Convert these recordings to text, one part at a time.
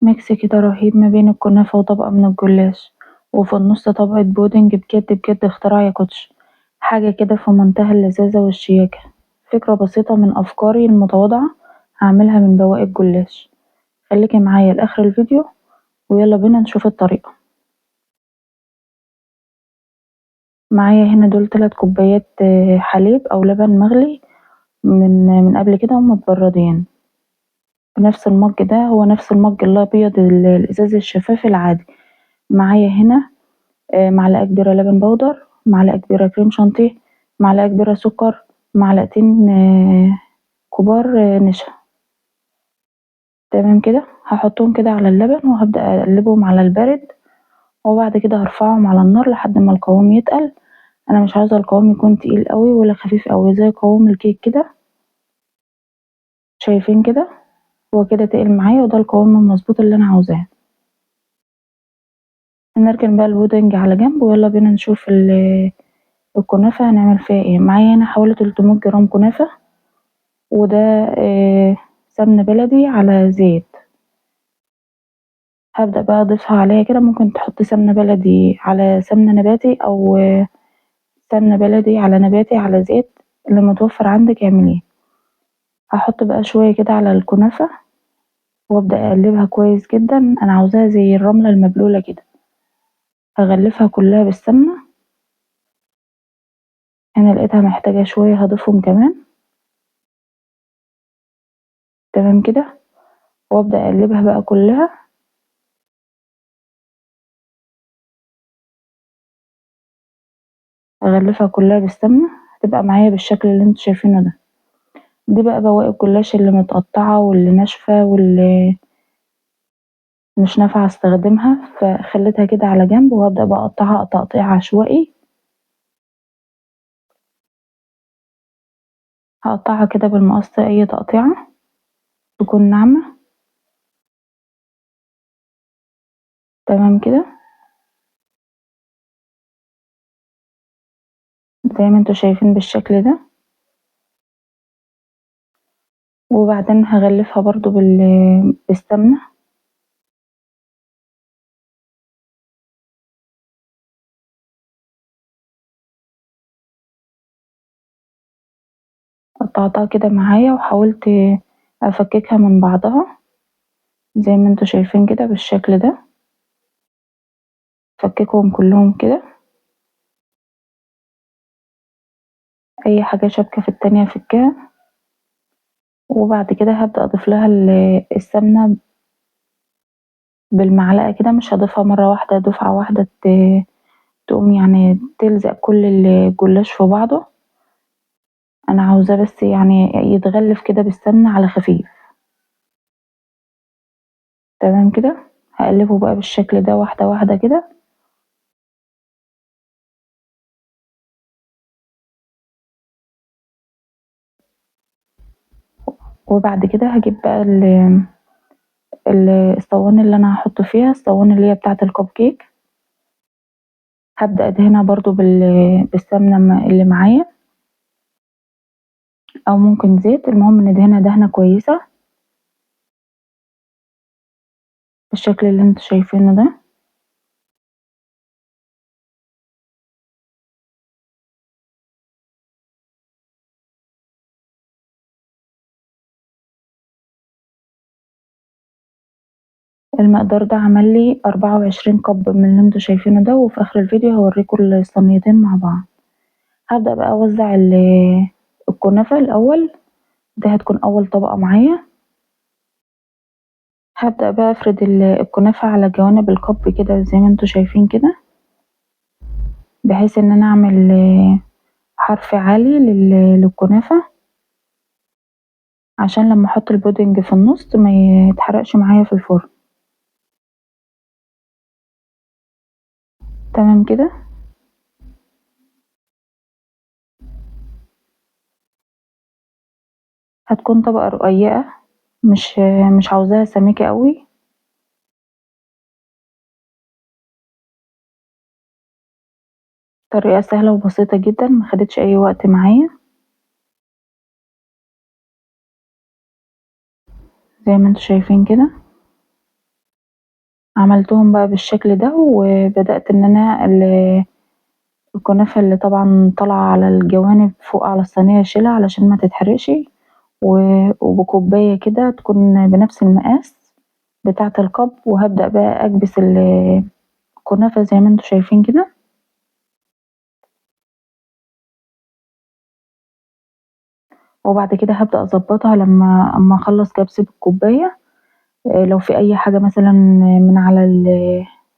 ميكس كده رهيب ما بين الكنافة وطبقة من الجلاش، وفي النص طبقة بودنج بجد اختراع ياكوتش، حاجة كده في منتهى اللذاذة والشياكة. فكرة بسيطة من أفكاري المتواضعة هعملها من بواقي الجلاش. خليكي معايا لآخر الفيديو ويلا بينا نشوف الطريقة. معايا هنا دول 3 كوبايات حليب أو لبن مغلي من قبل كده ومتبردين بنفس المج ده، هو نفس المج الأبيض الإزاز الشفاف العادي. معايا هنا معلقة كبيرة لبن بودر، معلقة كبيرة كريم شانتيه، معلقة كبيرة سكر، معلقتين كبار نشا. تمام كده، هحطهم كده على اللبن وهبدأ أقلبهم على البارد، وبعد كده هرفعهم على النار لحد ما القوام يتقل. انا مش عاوزة القوام يكون تقيل قوي ولا خفيف قوي زي قوام الكيك كده. شايفين كده؟ هو كده تقل معايا وده القوام المظبوط اللي انا عاوزاه. هنركن بقى البودنج على جنب ويلا بينا نشوف الكنافة هنعمل فيها ايه. معايا هنا حوالي 300 جرام كنافة، وده سمنة بلدي على زيت. هبدأ بقى اضيفها عليها كده، ممكن تحط سمنة بلدي على سمنة نباتي او سمنة بلدي على نباتي على زيت، اللي متوفر عندك اعمليه. هحط بقى شوية كده على الكنافة وابدأ اقلبها كويس جدا، انا عاوزاها زي الرملة المبلولة كده. هغلفها كلها بالسمنة. انا لقيتها محتاجة شوية هضيفهم كمان. تمام كده، وابدأ اقلبها بقى كلها. اغلفها كلها بالسمنة، هتبقى معايا بالشكل اللي انتوا شايفينه ده. دي بقى بواقي الجلاش اللي متقطعة واللي ناشفة واللي مش نافعة استخدمها، فخليتها كده على جنب وهبدأ بقى اقطعها تقطيع عشوائي. هقطعها كده بالمقص اي تقطيعة تكون ناعمة. تمام كده، زي ما انتوا شايفين بالشكل ده. وبعدين هغلفها برضو بالسمنة. قطعتها كده معايا وحاولت افككها من بعضها زي ما انتوا شايفين كده بالشكل ده. فككهم كلهم كده، اي حاجة شابكة في التانية افكها. وبعد كده هبدأ اضيف لها السمنة بالمعلقة كده، مش هضيفها مرة واحدة دفعة واحدة تقوم يعني تلزق كل الجلاش في بعضه. انا عاوزاه بس يعني يتغلف كده بالسمنة على خفيف. تمام كده، هقلبه بقى بالشكل ده واحدة واحدة كده. وبعد كده هجيب بقى الصواني اللي انا هحط فيها، الصواني اللي هي بتاعة الكب كيك. هبدأ ادهنها برضو بالسمنة اللي معايا، او ممكن زيت، المهم ندهنها دهنة كويسة بالشكل اللي انتوا شايفينه ده. المقدار ده عمل لي 24 كب من اللي انتوا شايفينه ده، وفي اخر الفيديو هوريكم الصينيتين مع بعض. هبدأ بقى اوزع الكنافة الاول، ده هتكون اول طبقة معايا. هبدأ بقى افرد الكنافة على جوانب الكب كده زي ما انتوا شايفين كده، بحيث ان انا اعمل حرف عالي للكنافة، عشان لما احط البودنج في النص ما يتحرقش معايا في الفرن. تمام كده، هتكون طبقة رقيقة، مش عاوزاها سميكة قوي. طريقة سهلة وبسيطة جدا، ما خدتش اي وقت معايا زي ما انتوا شايفين كده. عملتهم بقى بالشكل ده وبدأت إن أنا الكنافة اللي طبعا طالعة على الجوانب فوق على الصينية اشيلها علشان متتحرقش وبكوباية كده تكون بنفس المقاس بتاعة الكب وهبدأ بقى أكبس الكنافة زي ما انتوا شايفين كده وبعد كده هبدأ أظبطها أما أخلص كبس بالكوباية لو في أي حاجة مثلا من على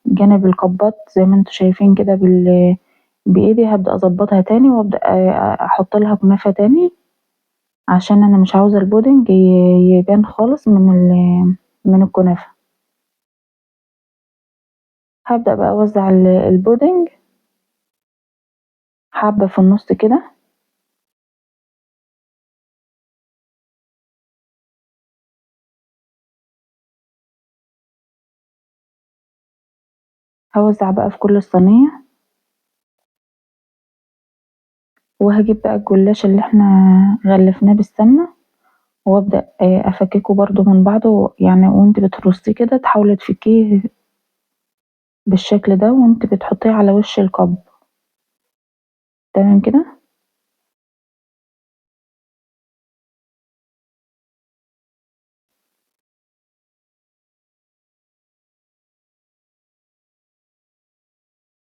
جانب الكبات زي ما انتوا شايفين كده بإيدي هبدأ أظبطها تاني وأبدأ أحطلها كنافة تاني عشان أنا مش عاوزة البودنج يبان خالص من الكنافة هبدأ بقى أوزع البودنج حبة في النص كده هوزع بقى في كل الصينية وهجيب بقى الجلاش اللي احنا غلفناه بالسمنة وابدأ افككه برضو من بعضه يعني وانت بترصيه كده تحاولي تفكيه بالشكل ده وانت بتحطيه على وش الكب تمام كده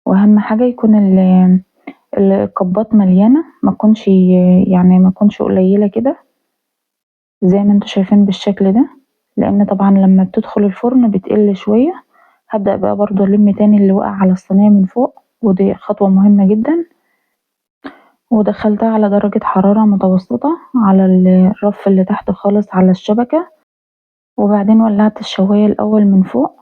واهم حاجة يكون الكبات مليانة ما تكونش يعني ما تكونش قليلة كده زي ما انتوا شايفين بالشكل ده لان طبعا لما بتدخل الفرن بتقل شوية هبدأ بقى برضو ألم تاني اللي وقع على الصينية من فوق ودي خطوة مهمة جدا ودخلتها على درجة حرارة متوسطة على الرف اللي تحت خالص على الشبكة وبعدين ولعت الشواية الأول من فوق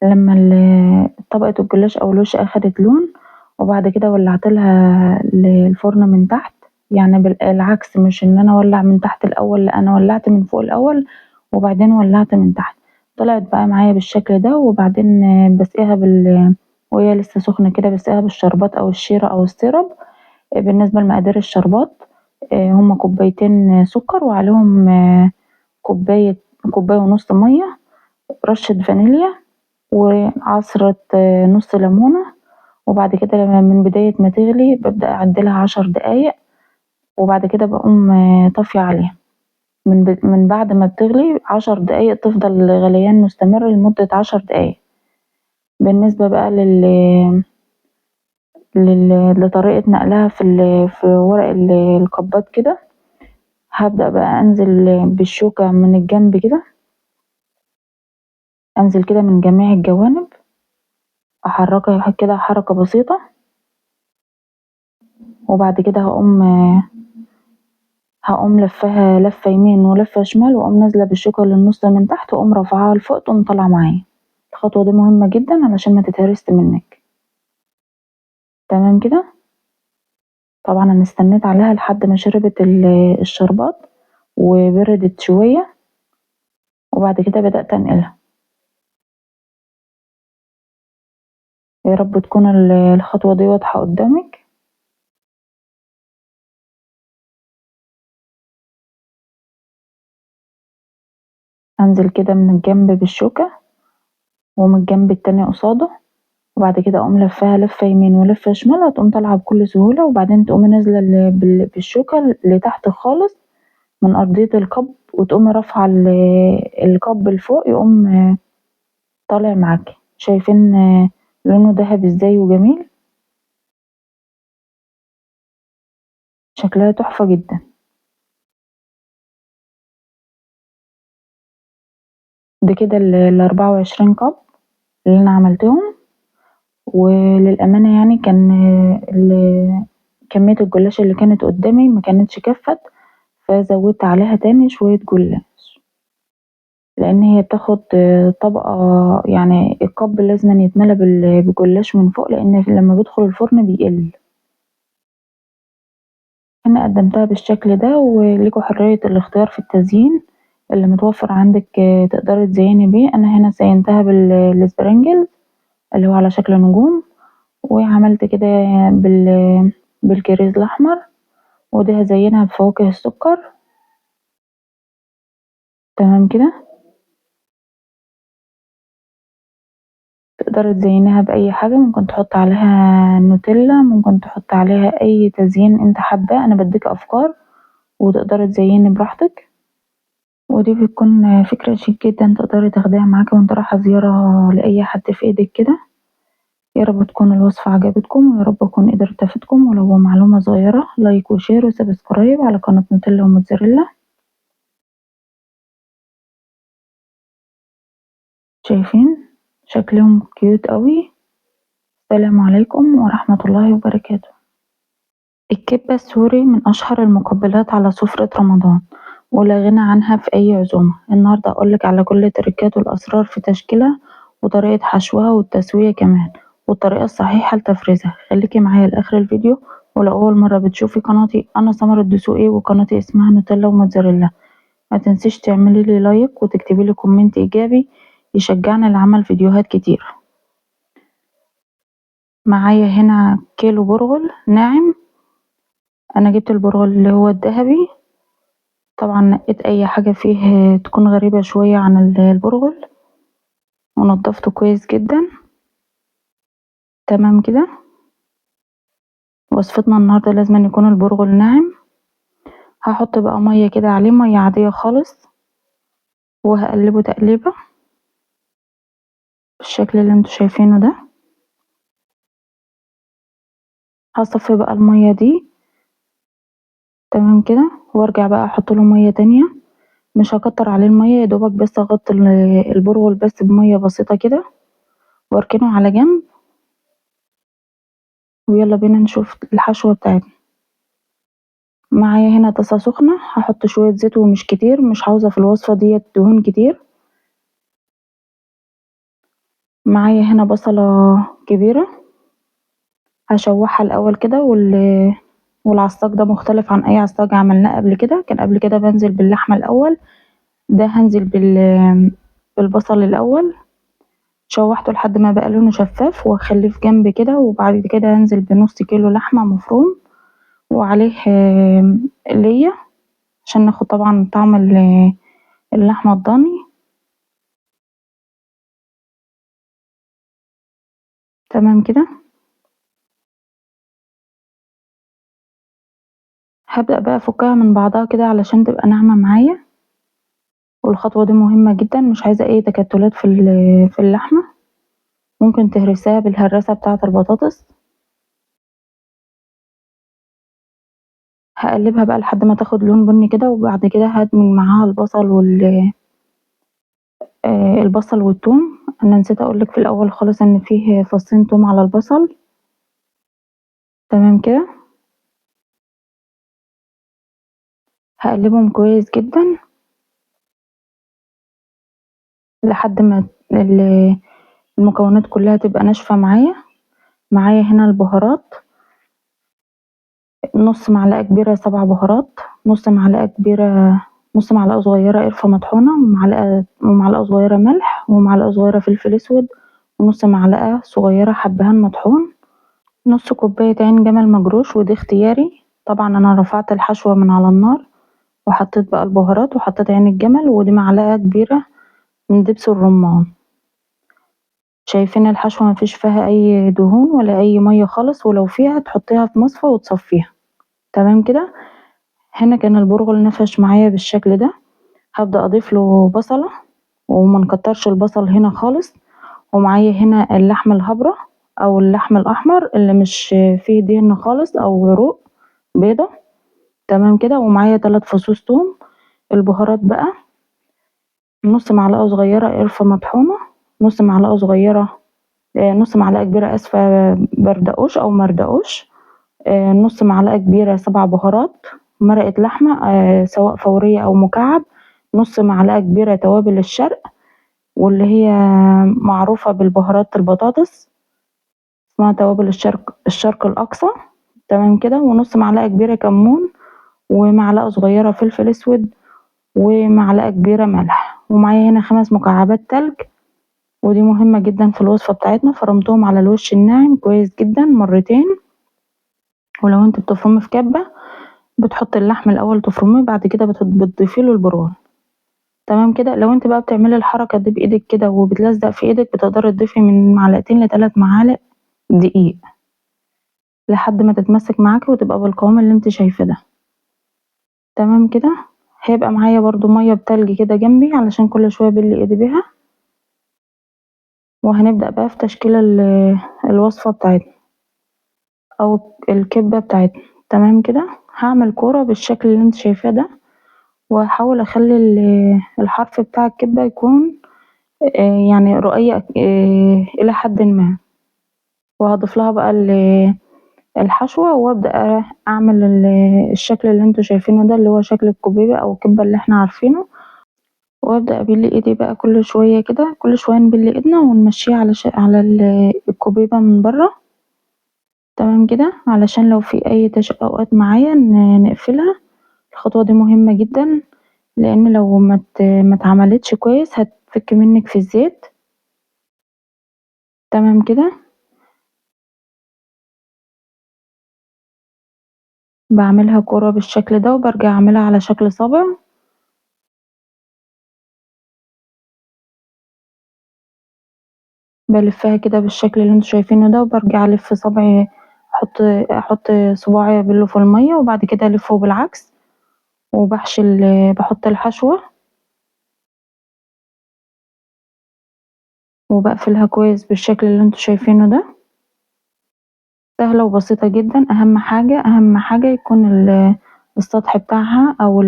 لما طبقة الجلاش أو الوش أخدت لون وبعد كده ولعتلها الفرن من تحت يعني بالعكس مش إن أنا أولع من تحت الأول لأ أنا ولعت من فوق الأول وبعدين ولعت من تحت طلعت بقى معايا بالشكل ده وبعدين بسقيها وهي لسه سخنة كده بسقيها بالشربات أو الشيرة أو السيرب بالنسبة لمقادير الشربات هما كوبايتين سكر وعليهم كوباية كوباية ونص مية رشة فانيليا وعصرة نص ليمونة وبعد كده لما من بداية ما تغلي ببدأ أعدلها 10 دقايق وبعد كده بقوم طافية عليها من بعد ما بتغلي 10 دقايق تفضل غليان مستمر لمدة 10 دقايق بالنسبة بقى لطريقة نقلها في ورق الكبات كده هبدأ بقى أنزل بالشوكة من الجنب كده أنزل كده من جميع الجوانب أحركها كده حركة بسيطة وبعد كده هقوم لفاها لفة يمين ولفة شمال وأقوم نازلة بالشوكة للنص من تحت وأقوم رافعاها لفوق تقوم طالعة معايا الخطوة دي مهمة جدا علشان ما تتهرست منك تمام كده طبعا أنا استنيت عليها لحد ما شربت الشربات وبردت شوية وبعد كده بدأت أنقلها يا رب تكون الخطوة دي واضحة قدامك أنزل كده من الجنب بالشوكة ومن الجنب التاني قصاده وبعد كده أقوم لفاها لفة يمين ولفة شمال هتقوم طالعة بكل سهولة وبعدين تقومي نازلة بالشوكة لتحت خالص من أرضية الكب وتقومي رافعة الكب لفوق يقوم طالع معاكي شايفين لونه دهبي ازاي وجميل شكلها تحفة جدا دي كده 24 كب اللي أنا عملتهم وللأمانة يعني كان كمية الجلاش اللي كانت قدامي ما كانتش كفت فزودت عليها تاني شوية جلاش لأن هي بتاخد طبقة يعني الكب لازم يتملى بجلاش من فوق لأن لما بيدخل الفرن بيقل أنا قدمتها بالشكل ده وليكوا حرية الاختيار في التزيين اللي متوفر عندك تقدري تزيني بيه أنا هنا زينتها بالسبرنجل اللي هو على شكل نجوم وعملت كده بالكريز الأحمر ودي هزينها بفواكه السكر تمام كده تقدري تزينيها بأي حاجة، ممكن تحطي عليها نوتيلا، ممكن تحطي عليها أي تزيين انت حاباه، أنا بديكي أفكار وتقدري تزيني براحتك. ودي بتكون فكرة شيك جدا تقدري تاخديها معاكي وانت رايحة زيارة لأي حد في ايدك كده. يا رب تكون الوصفة عجبتكم، ويا رب أكون قدرت أفيدكم، ولو معلومة صغيرة لايك وشير وسبسكرايب على قناة نوتيلا وموتزاريلا. شايفين شكلهم كيوت قوي. السلام عليكم ورحمة الله وبركاته. الكبة السوري من أشهر المقبلات على سفرة رمضان، ولا غنى عنها في أي عزومة. النهاردة أقولك على كل التركات والأسرار في تشكيلها وطريقة حشوها والتسوية كمان، والطريقة الصحيحة لتفريزها. خليكي معايا لآخر الفيديو. ولو أول مرة بتشوفي قناتي، أنا سمر الدسوقي وقناتي اسمها نوتيلا وموتزاريلا. ما تنسيش تعملي لي لايك وتكتبي لي كومنت إيجابي يشجعني لعمل فيديوهات كتير. معايا هنا كيلو برغل ناعم. أنا جبت البرغل اللي هو الذهبي. طبعا نقيت اي حاجة فيه تكون غريبة شوية عن البرغل، ونضفته كويس جدا. تمام كده. وصفتنا النهاردة لازم أن يكون البرغل ناعم. هحط بقى مية كده عليه، مية عادية خالص، وهقلبه تقليبة بالشكل اللي انتوا شايفينه ده. هصفي بقى المية دي. تمام كده. وارجع بقى احط له مية تانية. مش هكتر عليه المية، يدوبك بس اغطي البرغل بس بمية بسيطة كده، واركنه على جنب. ويلا بينا نشوف الحشوة بتاعتنا. معايا هنا طاسة سخنة، هحط شوية زيت ومش كتير، مش عاوزة في الوصفة ديت دهون كتير. معايا هنا بصلة كبيرة، هشوحها الأول كده. والعصاج ده مختلف عن أي عصاج عملناه قبل كده. كان قبل كده بنزل باللحمة الأول، ده هنزل بالبصل الأول. شوحته لحد ما بقى لونه شفاف، واخليه في جنب كده. وبعد كده هنزل بنص كيلو لحمة مفروم، وعليه ليا، عشان ناخد طبعا طعم اللحمة الضاني. تمام كده. هبدأ بقى افكها من بعضها كده علشان تبقى ناعمة معايا. والخطوة دي مهمة جدا، مش عايزة اي تكتلات في اللحمة. ممكن تهرسها بالهراسة بتاعة البطاطس. هقلبها بقى لحد ما تاخد لون بني كده، وبعد كده هدمج معاها البصل البصل والثوم. انا نسيت اقولك في الاول خالص ان فيه فصين ثوم على البصل. تمام كده. هقلبهم كويس جدا لحد ما المكونات كلها تبقى ناشفة معايا. معايا هنا البهارات، نص معلقة كبيرة 7 بهارات، نص معلقة كبيرة، نص معلقة صغيرة قرفة مطحونة، ومعلقة صغيرة ملح، ومعلقة صغيرة فلفل اسود، ونص معلقة صغيرة حبهان مطحون، نص كوباية عين جمل مجروش، ودي اختياري. طبعا انا رفعت الحشوة من على النار، وحطيت بقى البهارات، وحطيت عين الجمل، ودي معلقة كبيرة من دبس الرمان. شايفين الحشوة مفيش فيها اي دهون ولا اي مية خالص، ولو فيها تحطيها في مصفى وتصفيها. تمام كده. هنا كان البرغل نفش معايا بالشكل ده. هبدأ اضيف له بصلة، وما نكترش البصل هنا خالص. ومعايا هنا اللحم الهبرة او اللحم الاحمر اللي مش فيه دهن خالص او عروق بيضة. تمام كده. ومعايا 3 فصوص توم. البهارات بقى، نص معلقة صغيرة قرفة مطحونة، نص معلقة صغيرة نص معلقة كبيرة اسفة بردقوش او مردقوش، نص معلقة كبيرة 7 بهارات، مرقة لحمة سواء فورية أو مكعب، نص معلقة كبيرة توابل الشرق، واللي هي معروفة بالبهارات البطاطس، اسمها توابل الشرق الأقصى. تمام كده. ونص معلقة كبيرة كمون، ومعلقة صغيرة فلفل أسود، ومعلقة كبيرة ملح. ومعايا هنا 5 مكعبات تلج، ودي مهمة جدا في الوصفة بتاعتنا. فرمتهم على الوش الناعم كويس جدا مرتين. ولو انت بتفرمي في كبة، بتحطي اللحم الأول تفرميه، بعد كده بتضيفي له البرغل. تمام كده. لو انتِ بقى بتعملي الحركة دي بإيدِك كده وبتلزق في إيدِك بتقدري تضيفي من معلقتين ل3 معالق دقيق لحد ما تتماسك معاكِ وتبقى بالقوام اللي انتِ شايفاه ده. تمام كده. هيبقى معايا برضه مَيّة بتلج كده جنبي علشان كل شوية أبِل إيدي بيها، وهنبدأ بقى في تشكيل الوصفة بتاعتنا أو الكبة بتاعتنا. تمام كده. هاعمل كورة بالشكل اللي انتِ شايفاه ده، وهاحاول أخلي الحرف بتاع الكبة يكون يعني رقيق إلى حدٍ ما، وهاضيف لها بقى الحشوة وأبدأ أعمل الشكل اللي انتوا شايفينه ده اللي هو شكل الكوبيبة أو الكبة اللي احنا عارفينه، وأبدأ أبل إيدي بقى كل شوية كده، كل شوية نبل إيدنا ونمشيها على الكوبيبة من برا. تمام كده. علشان لو في أي تشققات معايا نقفلها. الخطوة دي مهمة جدا لأن لو ماتعملتش كويس هتفك منك في الزيت. تمام كده. باعملها كورة بالشكل ده وبارجع أعملها على شكل صابع. بالفها كده بالشكل اللي انتوا شايفينه ده وبارجع ألف صابعي، أحط صباعي أبله في المية وبعد كده ألفه بالعكس وبحشي بحط الحشوة وبقفلها كويس بالشكل اللي انتوا شايفينه ده. سهلة وبسيطة جدا. أهم حاجة يكون السطح بتاعها أو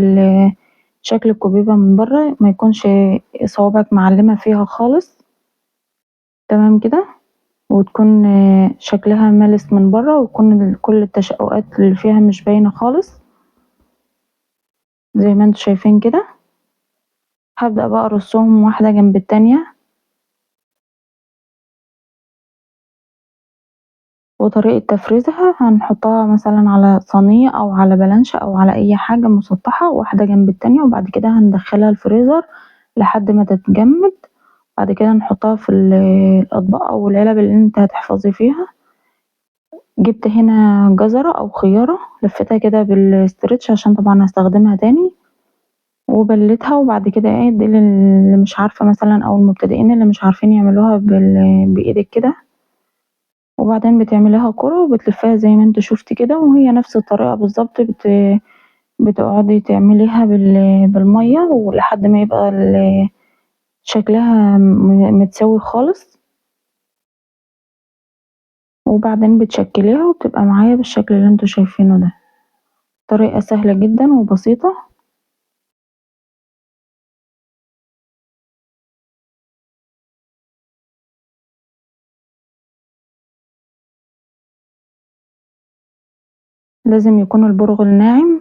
شكل الكوبيبة من برا ميكونش صوابعك معلمة فيها خالص. تمام كده. وتكون شكلها ملس من برا ويكون كل التشققات اللي فيها مش باينة خالص زي ما انتوا شايفين كده. هبدأ بقى أرصهم واحدة جنب التانية. وطريقة تفريزها هنحطها مثلا على صينية أو على بلانشة أو على أي حاجة مسطحة واحدة جنب التانية، وبعد كده هندخلها الفريزر لحد ما تتجمد. بعد كده نحطها في الأطباق أو العلب اللي انت هتحفظي فيها. جبت هنا جزرة أو خيارة لفتها كده بالاسترتش عشان طبعا هستخدمها تاني، وبليتها. وبعد كده دي اللي مش عارفة مثلا أو المبتدئين اللي مش عارفين يعملوها بإيدك كده، وبعدين بتعمليها كرة وبتلفيها زي ما انت شفتي كده، وهي نفس الطريقة بالظبط. بتقعدي تعمليها بالمية ولحد ما يبقى شكلها متساوي خالص، وبعدين بتشكليها وبتبقى معايا بالشكل اللي انتوا شايفينه ده. طريقة سهلة جدا وبسيطة. لازم يكون البرغل ناعم.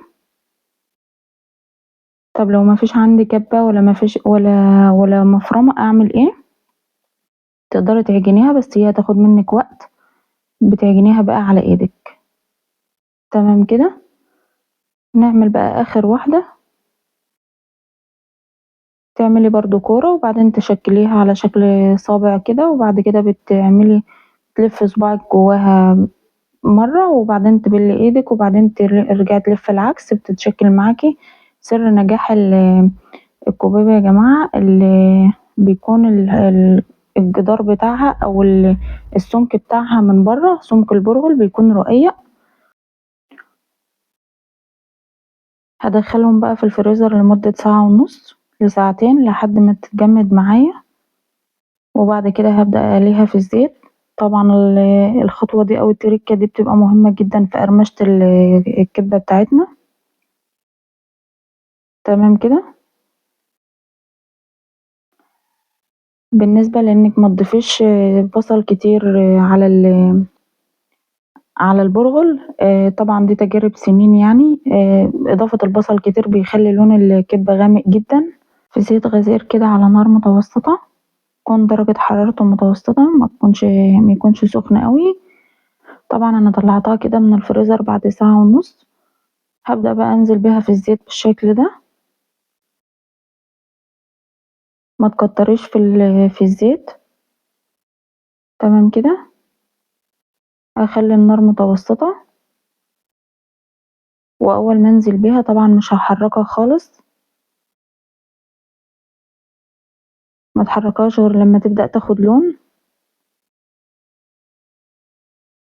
طب لو مفيش عندي كبة ولا مفيش ولا مفرمة أعمل ايه؟ تقدري تعجنيها بس هي هتاخد منك وقت. بتعجنيها بقى على ايدك. تمام كده. نعمل بقى آخر واحدة. تعملي برضو كورة وبعدين تشكليها على شكل صابع كده، وبعد كده تلفي صباعك جواها مرة وبعدين تبلي ايدك وبعدين ترجعي تلفي العكس بتتشكل معاكي. سر نجاح الكوباية يا جماعة اللي بيكون الجدار بتاعها أو السمك بتاعها من بره، سمك البرغل بيكون رقيق. هدخلهم بقى في الفريزر لمدة ساعة ونص لساعتين لحد ما تتجمد معايا، وبعد كده هبدأ أقليها في الزيت. طبعا الخطوة دي أو التركة دي بتبقى مهمة جدا في قرمشة الكبة بتاعتنا. تمام كده. بالنسبة لإنك متضيفيش بصل كتير على البرغل، طبعا دي تجارب سنين يعني. إضافة البصل كتير بيخلي لون الكبة غامق جدا. في زيت غزير كده على نار متوسطة، تكون درجة حرارته متوسطة، ميكونش سخن قوي. طبعا أنا طلعتها كده من الفريزر بعد ساعة ونص. هبدأ بقى أنزل بيها في الزيت بالشكل ده. ما تكتريش في الزيت. تمام كده. هخلي النار متوسطة، وأول ما أنزل بيها طبعا مش هحركها خالص. ما تحركهاش غير لما تبدأ تاخد لون.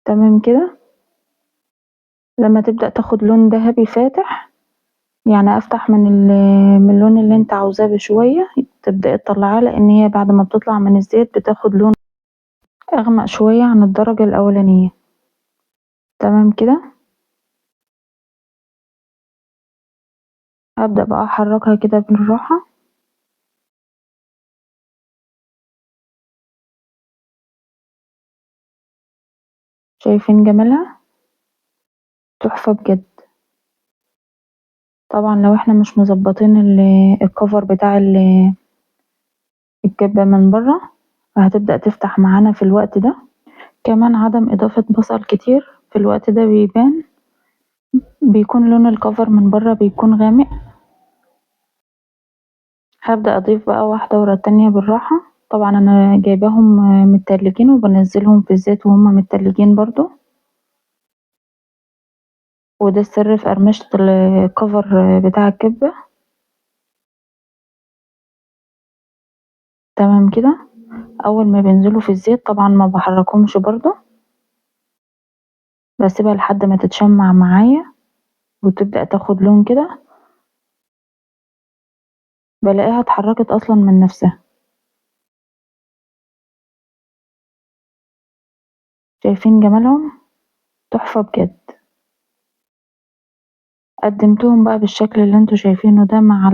تمام كده. لما تبدأ تاخد لون ذهبي فاتح، يعني افتح من اللون اللي انت عاوزاه بشوية، تبدأي تطلعيها، لان هي بعد ما بتطلع من الزيت بتاخد لون اغمق شوية عن الدرجة الاولانية. تمام كده. هبدأ بقى احركها كده بالراحة. شايفين جمالها؟ تحفة بجد. طبعا لو احنا مش مظبطين الكفر بتاع الكبة من بره، فهتبدأ تفتح معانا في الوقت ده. كمان عدم إضافة بصل كتير في الوقت ده بيبان، بيكون لون الكفر من بره بيكون غامق. هبدأ أضيف بقى واحدة ورا التانية بالراحة. طبعا أنا جايباهم متلجين وبنزلهم في الزيت وهم متلجين برضو، وده السر في قرمشة الكفر بتاع الكبة. تمام كده. أول ما بينزلوا في الزيت طبعا ما بحركهمش برضو، بسيبها لحد ما تتشمع معايا وتبدأ تاخد لون كده، بلاقيها اتحركت أصلا من نفسها. شايفين جمالهم؟ تحفة بجد. قدمتهم بقى بالشكل اللي انتوا شايفينه ده مع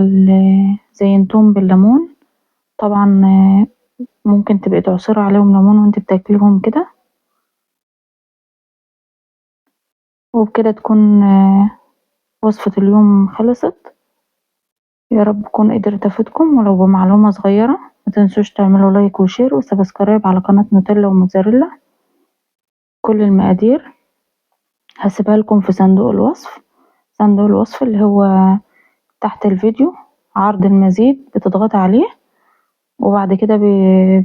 زينتهم بالليمون. طبعا ممكن تبقي تعصري عليهم ليمون وانت بتاكليهم كده. وبكده تكون وصفة اليوم خلصت. يا رب أكون قدرت أفيدكم ولو بمعلومة صغيرة. ما تنسوش تعملوا لايك وشير وسبسكرايب على قناة نوتيلا وموتزاريلا. كل المقادير هسيبها لكم في صندوق الوصف. صندوق الوصف اللي هو تحت الفيديو، عرض المزيد بتضغط عليه، وبعد كده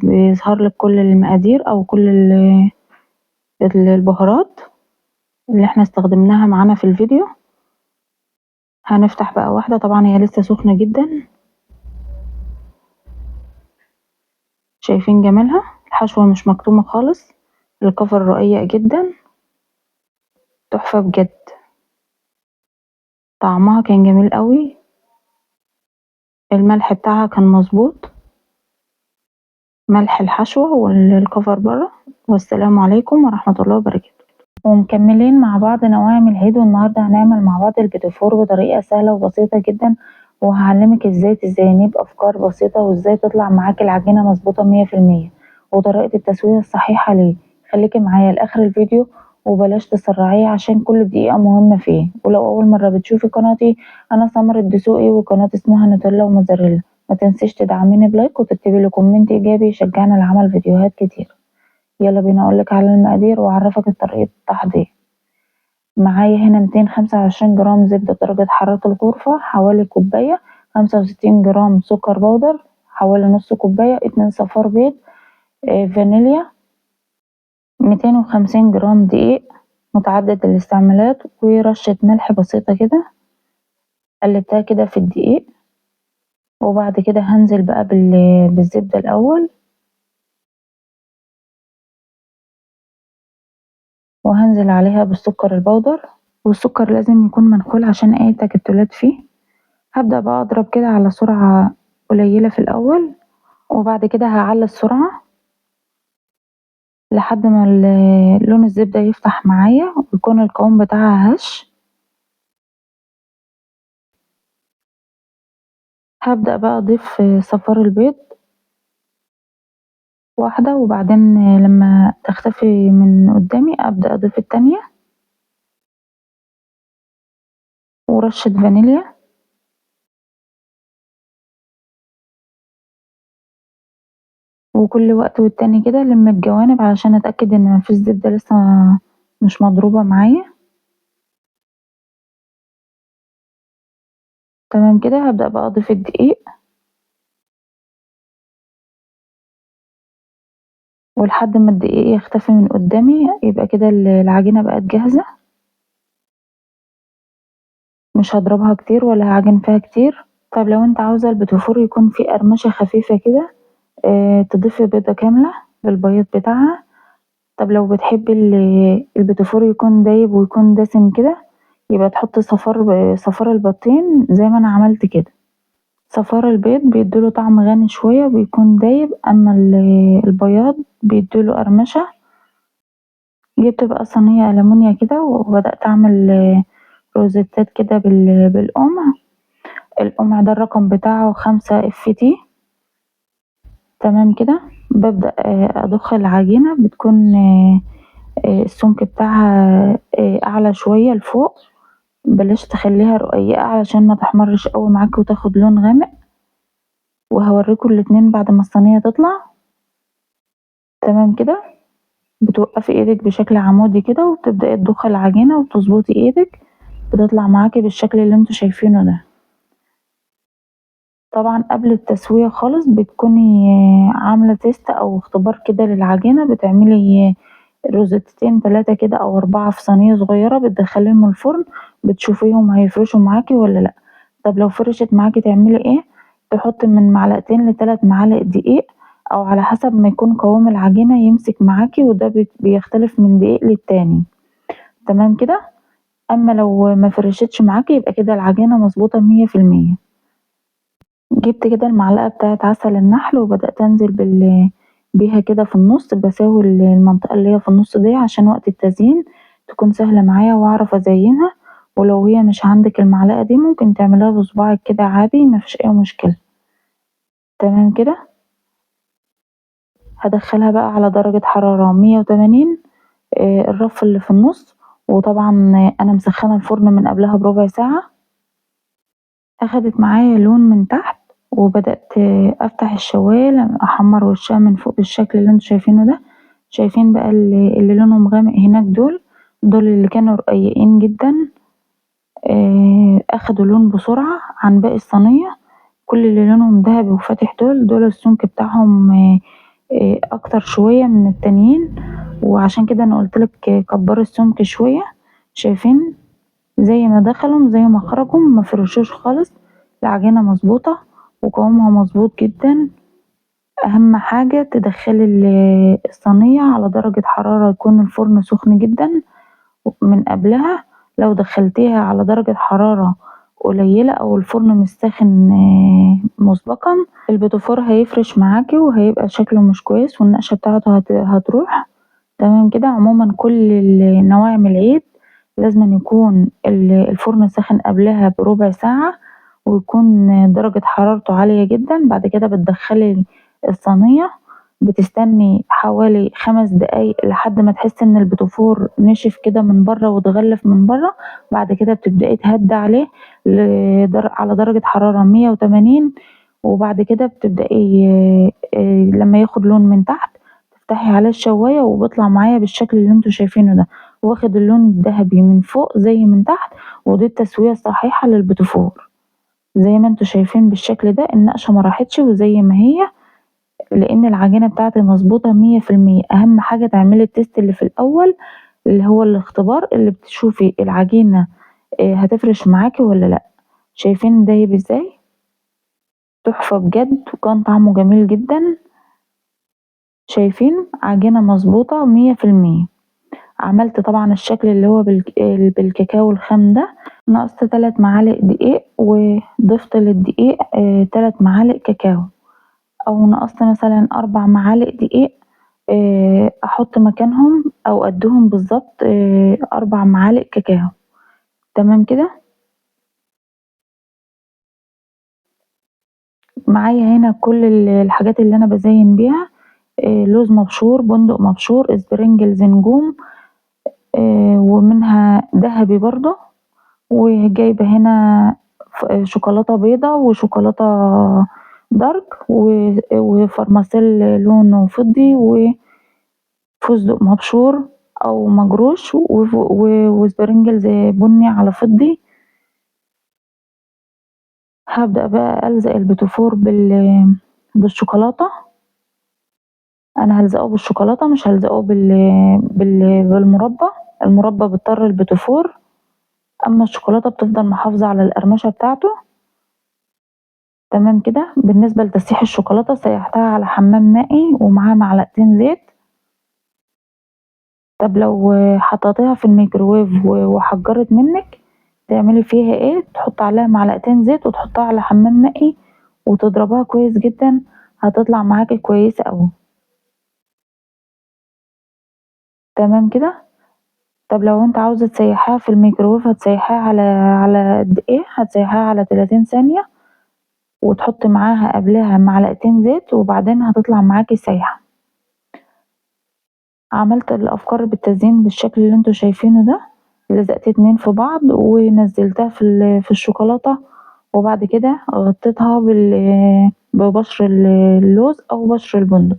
بيظهر لك كل المقادير او كل البهارات اللي احنا استخدمناها معانا في الفيديو. هنفتح بقى واحدة، طبعا هي لسه سخنة جدا. شايفين جمالها؟ الحشوة مش مكتومة خالص، الكفر رقيق جدا. تحفة بجد. طعمها كان جميل قوي. الملح بتاعها كان مظبوط، ملح الحشوة والكفر بره. والسلام عليكم ورحمة الله وبركاته. ومكملين مع بعض نوعمل العيد، والنهاردة هنعمل مع بعض البيتيفور بطريقة سهلة وبسيطة جدا، وهعلمك ازاي تزينيه بأفكار بسيطة، وازاي تطلع معاكي العجينة مظبوطة 100%، وطريقة التسوية الصحيحة ليه. خليكي معايا لآخر الفيديو وبلاش تسرعيه عشان كل دقيقة مهمة فيه. ولو أول مرة بتشوفي قناتي، أنا سمر الدسوقي وقناة اسمها نوتيلا وموزاريلا. ما تنسيش تدعميني بلايك وتكتبي لي كومنت إيجابي يشجعني لعمل فيديوهات كتير. يلا بينا أقولك على المقادير وأعرفك طريقة التحضير. معايا هنا 225 جرام زبدة درجة حرارة الغرفة، حوالي كوباية. 65 جرام سكر بودر، حوالي نص كوباية. 2 صفار بيض. فانيليا. 250 جرام دقيق متعدد الاستعمالات، ورشة ملح بسيطة كده. قلبتها كده في الدقيق، وبعد كده هنزل بقى بالزبدة الأول، وهنزل عليها بالسكر البودر. والسكر لازم يكون منخول عشان أي تكتلات فيه. هبدأ بقى أضرب كده على سرعة قليلة في الأول، وبعد كده هعلي السرعة لحد ما لون الزبدة يفتح معايا ويكون القوام بتاعها هش. هبدأ بقى أضيف صفار البيض واحدة، وبعدين لما تختفي من قدامي أبدأ أضيف التانية، ورشة فانيليا. وكل وقت والتاني كده لم الجوانب علشان أتأكد إن مفيش زبدة لسه مش مضروبة معايا. تمام كده. هبدأ بقى أضيف الدقيق، ولحد ما الدقيق يختفي من قدامي يبقى كده العجينة بقت جاهزة. مش هضربها كتير ولا هعجن فيها كتير. طيب لو انت عاوزة البيتيفور يكون فيه قرمشة خفيفة كده، تضيفي بيضة كاملة للبياض بتاعها. طب لو بتحبي البيتيفور يكون دايب ويكون دسم كده، يبقى تحطي صفار البيضتين زي ما انا عملت كده. صفار البيض بيديله طعم غني شوية وبيكون دايب، اما البياض بيديله قرمشة. جبت بقى صينية ألمونيا كده وبدأت أعمل روزيتات كده بالقمع. القمع ده الرقم بتاعه 5 FT. تمام كده. ببدأ أضخ العجينة، بتكون السمك بتاعها أعلى شوية لفوق. بلاش تخليها رقيقة علشان ما تحمرش قوي معاكي وتاخد لون غامق. وهوريكم الاتنين بعد ما الصينية تطلع. تمام كده. بتوقفي ايدك بشكل عمودي كده وتبدأي تضخي العجينة وتظبطي ايدك، بتطلع معاكي بالشكل اللي انتوا شايفينه ده. طبعا قبل التسوية خالص بتكوني عاملة تيست او اختبار كده للعجينة، بتعملي روزتين 3 كده او 4 في صينية صغيرة، بتدخليهم الفرن بتشوفيهم هيفرشوا معاكي ولا لا. طب لو فرشت معاكي تعملي ايه؟ تحطي من 2 ل3 معالق دقيق، او على حسب ما يكون قوام العجينة يمسك معاكي، وده بيختلف من دقيق للتاني. تمام كده. اما لو ما فرشتش معاكي يبقى كده العجينة مظبوطة 100%. جبت كده المعلقة بتاعت عسل النحل وبدأت انزل بيها كده في النص، بساوي المنطقة اللي هي في النص دي عشان وقت التزيين تكون سهلة معايا واعرف ازينها. ولو هي مش عندك المعلقة دي ممكن تعملها بصباعك كده عادي، مفيش اي مشكلة. تمام كده. هدخلها بقى على درجة حرارة 180، الرف اللي في النص. وطبعا انا مسخنة الفرن من قبلها بربع ساعة. اخدت معايا لون من تحت، وبدأت افتح الشواية احمر وشها من فوق بالشكل اللي انتوا شايفينه ده. شايفين بقى اللي لونهم غامق هناك، دول اللي كانوا رقيقين جدا. اخدوا لون بسرعة عن باقي الصينية. كل اللي لونهم ذهبي وفاتح دول السمك بتاعهم اكتر شوية من التانيين. وعشان كده انا قلتلك كبري السمك شوية. شايفين زي ما دخلوا زي ما خرجوا، ما فرشوش خالص. العجينة مظبوطة وقوامها مظبوط جدا. اهم حاجة تدخلي الصينية على درجة حرارة يكون الفرن سخن جدا من قبلها. لو دخلتيها على درجة حرارة قليلة او الفرن مش ساخن مسبقا، البيتيفور هيفرش معاكي وهيبقى شكله مش كويس والنقشة بتاعته هتروح. تمام كده. عموما كل نواعم العيد لازم يكون الفرن ساخن قبلها بربع ساعة، ويكون درجة حرارته عالية جدا. بعد كده بتدخلي الصينية، بتستني حوالي 5 دقايق لحد ما تحسي ان البيتيفور نشف كده من بره واتغلف من بره. بعد كده بتبدأي تهدي عليه على درجة حرارة 180. وبعد كده بتبدأي لما ياخد لون من تحت تفتحي عليه الشواية، وبيطلع معايا بالشكل اللي انتوا شايفينه ده، واخد اللون الذهبي من فوق زي من تحت. ودي التسوية الصحيحة للبيتيفور. زي ما انتوا شايفين بالشكل ده، النقشة ما راحتش وزي ما هي، لان العجينة بتاعتي مظبوطة 100%. اهم حاجة تعملي التيست اللي في الاول، اللي هو الاختبار اللي بتشوفي العجينة هتفرش معاكي ولا لا. شايفين دايب ازاي؟ تحفة بجد، وكان طعمه جميل جدا. شايفين عجينة مظبوطة 100%. عملت طبعا الشكل اللي هو بالكاكاو الخام ده. نقصت 3 معالق دقيق وضفت للدقيق 3 معالق كاكاو. او نقصت مثلا 4 معالق دقيق، احط مكانهم او قدهم بالظبط 4 معالق كاكاو. تمام كده. معايا هنا كل الحاجات اللي انا بزين بيها. لوز مبشور، بندق مبشور، اسبرنجلز، نجوم، ومنها ذهبي برضه. وجايبة هنا شوكولاتة بيضة وشوكولاتة دارك وفرماسيل لونه فضي وفستق مبشور او مجروش وسبرنجلز بني على فضي. هبدأ بقى ألزق البيتيفور بالشوكولاتة. انا هلزقه بالشوكولاتة، مش هلزقه بالمربى. المربى بتطر البيتيفور، اما الشوكولاتة بتفضل محافظة على القرمشة بتاعته. تمام كده. بالنسبة لتسييح الشوكولاتة سيحتها على حمام مائي ومعاه معلقتين زيت. طب لو حطيتيها في الميكروويف وحجرت منك تعملي فيها ايه؟ تحط عليها معلقتين زيت وتحطها على حمام مائي وتضربها كويس جدا، هتطلع معاكي كويسة اوي. تمام كده. طب لو انت عاوزة تسيحيها في الميكروويف هتسيحيها على قد ايه؟ هتسيحيها على 30 ثانية وتحطي معاها قبلها معلقتين زيت وبعدين هتطلع معاكي سايحة. عملت الأفكار بالتزيين بالشكل اللي انتوا شايفينه ده، لزقت اتنين في بعض ونزلتها في الشوكولاتة، وبعد كده غطيتها ببشر اللوز أو بشر البندق.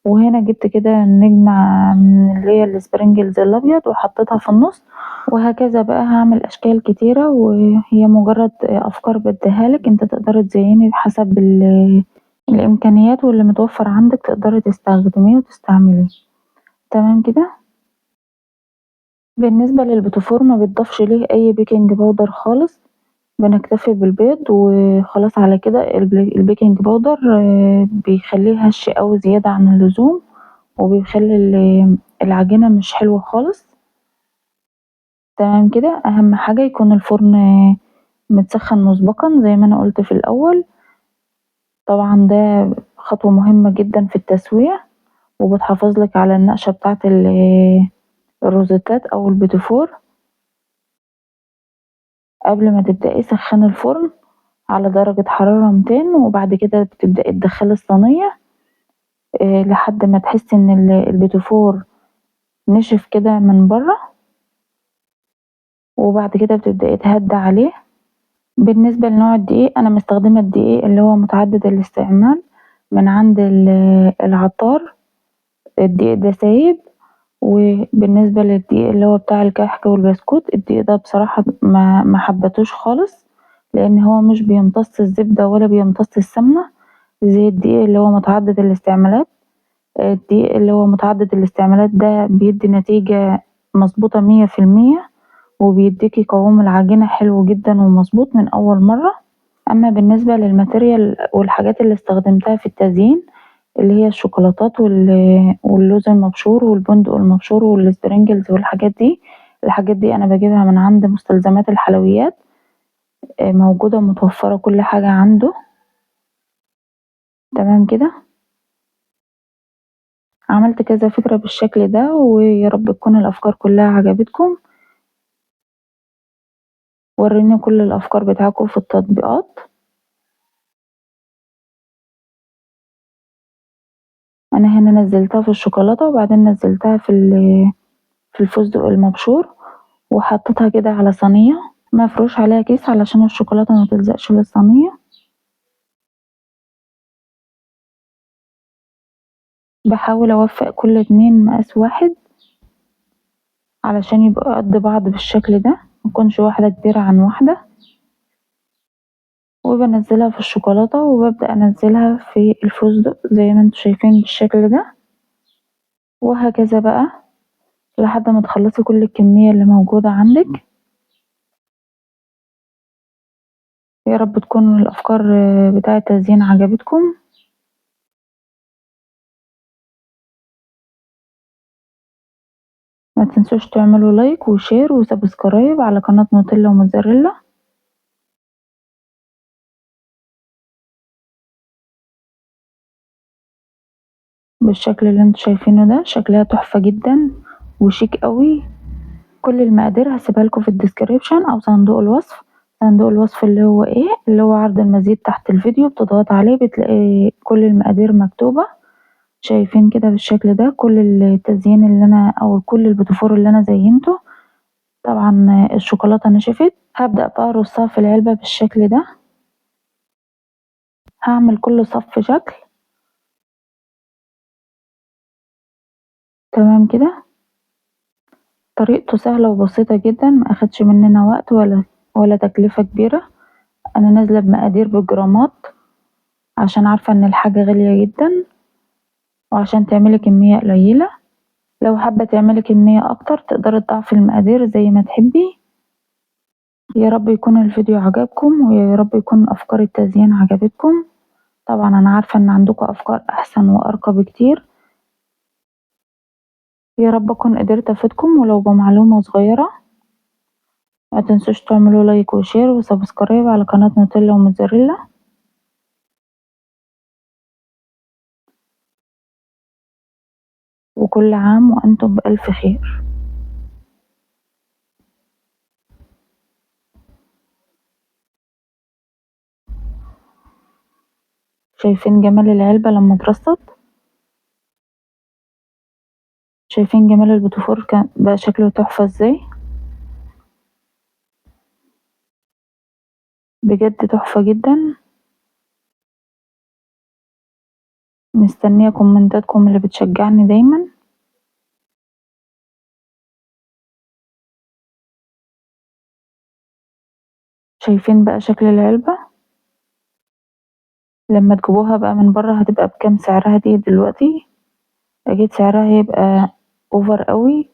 وهنا جبت كده نجمة من اللي هي السبرينجلز الأبيض وحطيتها في النص. وهكذا بقى هعمل أشكال كتيرة، وهي مجرد أفكار بديهالك انت تقدري تزيني بحسب الإمكانيات واللي متوفر عندك تقدري تستخدميه وتستعمليه. تمام كده. بالنسبة للبيتيفور ما بتضافش ليه أي بيكنج باودر خالص، بنكتفي بالبيض وخلاص على كده. البيكنج باودر بيخليه هش أوي زيادة عن اللزوم وبيخلي العجينة مش حلوة خالص. تمام كده. أهم حاجة يكون الفرن متسخن مسبقا زي ما أنا قلت في الأول. طبعا ده خطوة مهمة جدا في التسوية وبتحافظلك على النقشة بتاعة الروزيتات أو البيتيفور. قبل ما تبدأي سخني الفرن على درجة حرارة 200 وبعد كده بتبدأي تدخلي الصينية لحد ما تحسي ان البيتيفور نشف كده من بره، وبعد كده بتبدأي تهدي عليه. بالنسبة لنوع الدقيق أنا مستخدمة الدقيق اللي هو متعدد الاستعمال من عند العطار. الدقيق ده سايب. وبالنسبة للدقيق اللي هو بتاع الكحك والبسكوت الدقيق ده بصراحة ما حبتوش خالص، لأن هو مش بيمتص الزبدة ولا بيمتص السمنة زي الدقيق اللي هو متعدد الاستعمالات. الدقيق اللي هو متعدد الاستعمالات ده بيدي نتيجة مظبوطة 100%، وبيديكي قوام العجينة حلو جدا ومظبوط من أول مرة. أما بالنسبة للماتيريال والحاجات اللي استخدمتها في التزيين اللي هي الشوكولاتات واللوز المبشور والبندق المبشور والسبرينجلز والحاجات دي، الحاجات دي أنا بجيبها من عند مستلزمات الحلويات. موجودة متوفرة كل حاجة عنده. تمام كده. عملت كذا فكرة بالشكل ده ويا رب تكون الأفكار كلها عجبتكم. وريني كل الأفكار بتاعكم في التطبيقات. أنا هنا نزلتها في الشوكولاتة وبعدين نزلتها في الفستق المبشور وحطيتها كده على صينية مفروش عليها كيس علشان الشوكولاتة ما تلزقش للصينية. بحاول أوفق كل اتنين مقاس واحد علشان يبقوا قد بعض بالشكل ده، متكونش واحدة كبيرة عن واحدة. وبنزلها في الشوكولاتة وببدأ أنزلها في الفستق زي ما انتوا شايفين بالشكل ده، وهكذا بقى لحد ما تخلصي كل الكمية اللي موجودة عندك. يا رب تكون الأفكار بتاعة التزيين عجبتكم. ما تنسوش تعملوا لايك وشير وسبسكرايب على قناة نوتيلا وموتزاريلا بالشكل اللي انتوا شايفينه ده. شكلها تحفة جدا وشيك قوي. كل المقادير هسيبها لكم في الديسكريبشن او صندوق الوصف. صندوق الوصف اللي هو ايه؟ اللي هو عرض المزيد تحت الفيديو، بتضغط عليه بتلاقي كل المقادير مكتوبة. شايفين كده بالشكل ده كل التزيين اللي انا او كل البوتيفور اللي انا زينته. طبعا الشوكولاتة نشفت. هبدأ بقى ارصها في العلبة بالشكل ده. هعمل كل صف شكل. تمام كده. طريقته سهلة وبسيطة جدا، ما اخدش مننا وقت ولا تكلفة كبيرة. انا نازلة بمقادير بالجرامات عشان عارفة ان الحاجة غالية جدا وعشان تعملي كمية قليلة. لو حابة تعملي كمية اكتر تقدري تضاعفي المقادير زي ما تحبي. يا رب يكون الفيديو عجبكم، ويا رب يكون أفكار التزيين عجبتكم. طبعا أنا عارفة إن عندكم أفكار أحسن وأرقى بكتير. يا رب أكون قدرت أفيدكم ولو بمعلومة صغيرة. ما تنسوش تعملوا لايك وشير وسبسكرايب على قناة نوتيلا وموتزاريلا. وكل عام وأنتم بألف خير. شايفين جمال العلبة لما اترصت؟ شايفين جمال البوتيفور كان بقى شكله تحفة ازاي؟ بجد تحفة جدا. مستنية كومنتاتكم اللي بتشجعني دايما. شايفين بقى شكل العلبة؟ لما تجيبوها بقى من بره هتبقى بكام سعرها دي دلوقتي؟ اكيد سعرها هيبقى اوفر قوي.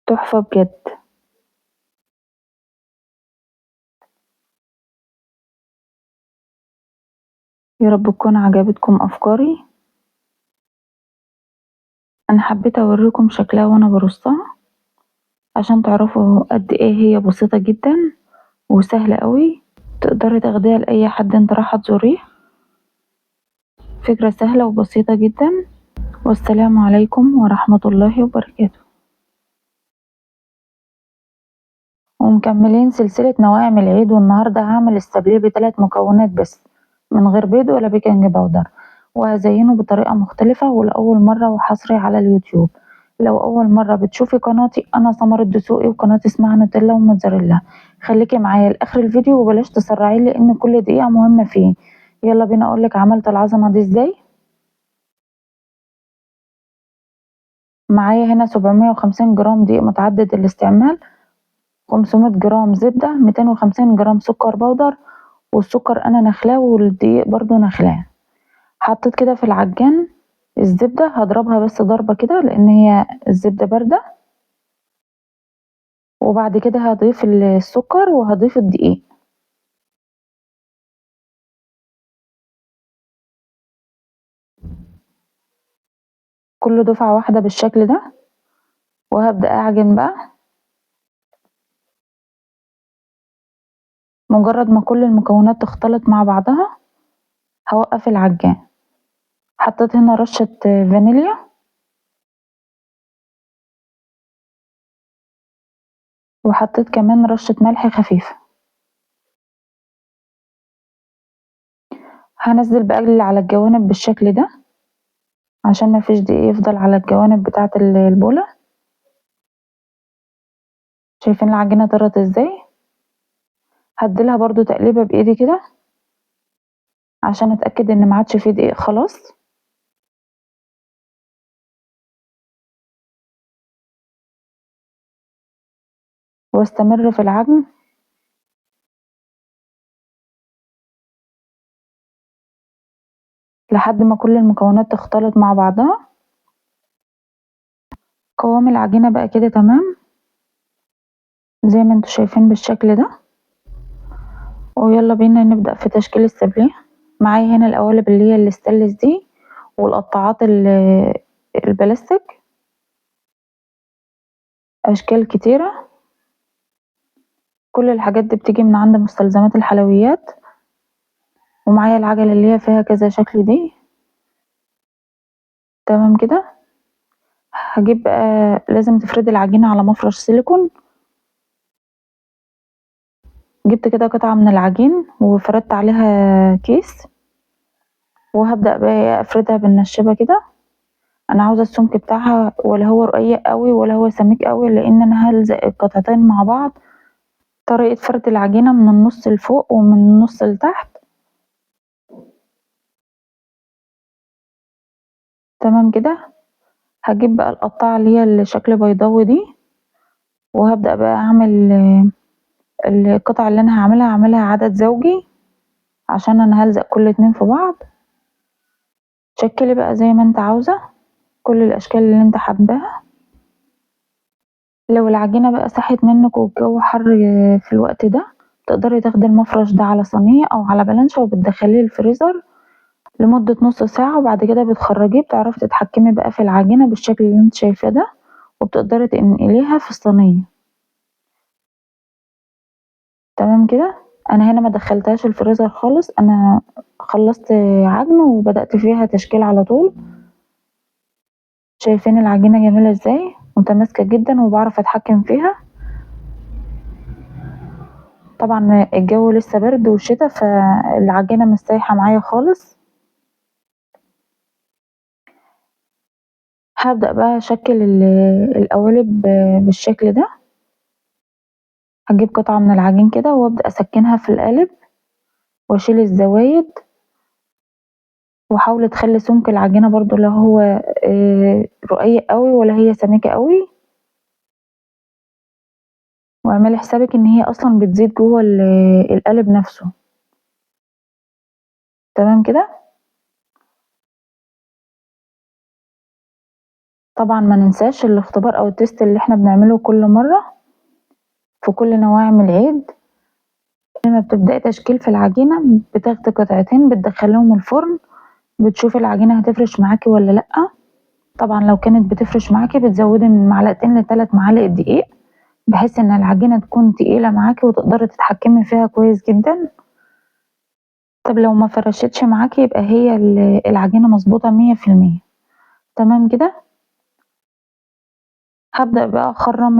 تحفة بجد. يا رب تكون عجبتكم افكاري. انا حبيت اوريكم شكلها وانا برصها عشان تعرفوا قد ايه هي بسيطة جدا وسهلة قوي. تقدري تاخديها لأي حد انت رايحة تزوريه. فكرة سهلة وبسيطة جدا. والسلام عليكم ورحمة الله وبركاته. ومكملين سلسلة نواعم العيد، والنهاردة هعمل السابليه بثلاث مكونات بس، من غير بيض ولا بيكنج باودر، وهزينه بطريقة مختلفة ولأول مرة وحصري على اليوتيوب. لو أول مرة بتشوفي قناتي، أنا سمر الدسوقي وقناتي اسمها نوتيلا وموتزاريلا. خليكي معايا لآخر الفيديو وبلاش تسرعي لأن كل دقيقة مهمة فيه. يلا بينا أقولك عملت العظمة دي ازاي. معايا هنا 750 جرام دقيق متعدد الاستعمال، 500 جرام زبدة، 250 جرام سكر بودر، والسكر انا نخلاه والدقيق برضو نخلاه. حطيت كده في العجان الزبدة، هضربها بس ضربة كده لان هي الزبدة باردة. وبعد كده هضيف السكر وهضيف الدقيق. كل دفعة واحدة بالشكل ده. وهبدأ اعجن بقى. مجرد ما كل المكونات تختلط مع بعضها هوقف العجان. حطيت هنا رشة فانيليا. وحطيت كمان رشة ملح خفيفة. هنزل بقى على الجوانب بالشكل ده عشان مفيش دقيق يفضل على الجوانب بتاعة البولة. شايفين العجينة طرت ازاي؟ هديلها برضو تقليبة بايدي كده عشان اتأكد ان معادش فيه دقيق خلاص. واستمر في العجن لحد ما كل المكونات تختلط مع بعضها. قوام العجينة بقى كده تمام زي ما انتوا شايفين بالشكل ده. ويلا بينا نبدأ في تشكيل السابليه. معايا هنا القوالب اللي هي الستانلس دي، والقطاعات البلاستيك، اشكال كتيرة. كل الحاجات دي بتيجي من عند مستلزمات الحلويات. ومعايا العجلة اللي هي فيها كذا شكل دي. تمام كده. هجيب بقى، لازم تفردي العجينة على مفرش سيليكون. جبت كده قطعة من العجين وفردت عليها كيس. وهبدأ بقى افردها بالنشابة كده. انا عاوزة السمك بتاعها ولا هو رقيق قوي ولا هو سميك قوي، لان انا هلزق القطعتين مع بعض. طريقة فرد العجينة من النص لفوق ومن النص لتحت. تمام كده. هجيب بقى القطاعة اللي هي الشكل بيضاوي دي. وهبدأ بقى اعمل القطع اللي انا هعملها عدد زوجي عشان انا هلزق كل اتنين في بعض. شكلي بقى زي ما انت عاوزة كل الاشكال اللي انت حباها. لو العجينة بقى ساحت منِّك والجو حَر في الوقت ده، تقدري تاخدي المفرش ده على صينية أو على بلانشة وبتدخّليه الفريزر لمدة نُص ساعة وبعد كده بتخرّجيه، بتعرفي تتحكمي بقى في العجينة بالشكل اللي أنتِ شايفاه ده، وبتقدري تنقليها في الصينية. تمام كده؟ أنا هنا ما دخّلتهاش الفريزر خالص، أنا خلّصت عجن وبدأت فيها تشكيل على طول. شايفين العجينة جميلة إزاي؟ متماسكة جدًا وباعرف أتحكم فيها. طبعًا الجو لسه برد وشتا، فالعجينة مش سايحة معايا خالص. هابدأ بقى أشكِّل القوالب بالشكل ده. هاجيب قطعة من العجين كده وأبدأ أسكِّنها في القالب وأشيل الزوايد، وحاولي تخلّي سمك العجينة برضه لا هو رقيق أوي ولا هي سميكة أوي، واعملي حسابِك إن هي أصلًا بتزيد جوّه القالب نفسه. تمام كده؟ طبعًا ما ننساش الاختبار أو التيست اللي إحنا بنعمله كل مرّة في كل نواعم العيد. لمّا بتبدئي تشكيل في العجينة بتاخدي قطعتين بتدخّليهم الفرن، بتشوفي العجينة هتفرش معاكِ والّا لأ. طبعًا لو كانت بتفرش معاكِ بتزوّدي من معلقتين ل3 معالق دقيق، بحيث إن العجينة تكون تقيلة معاكِ وتقدري تتحكمي فيها كويس جدًا. طب لو ما فرشتش معاكِ يبقى هي العجينة مضبوطة 100%. تمام كده؟ هابدأ بقى أخرّم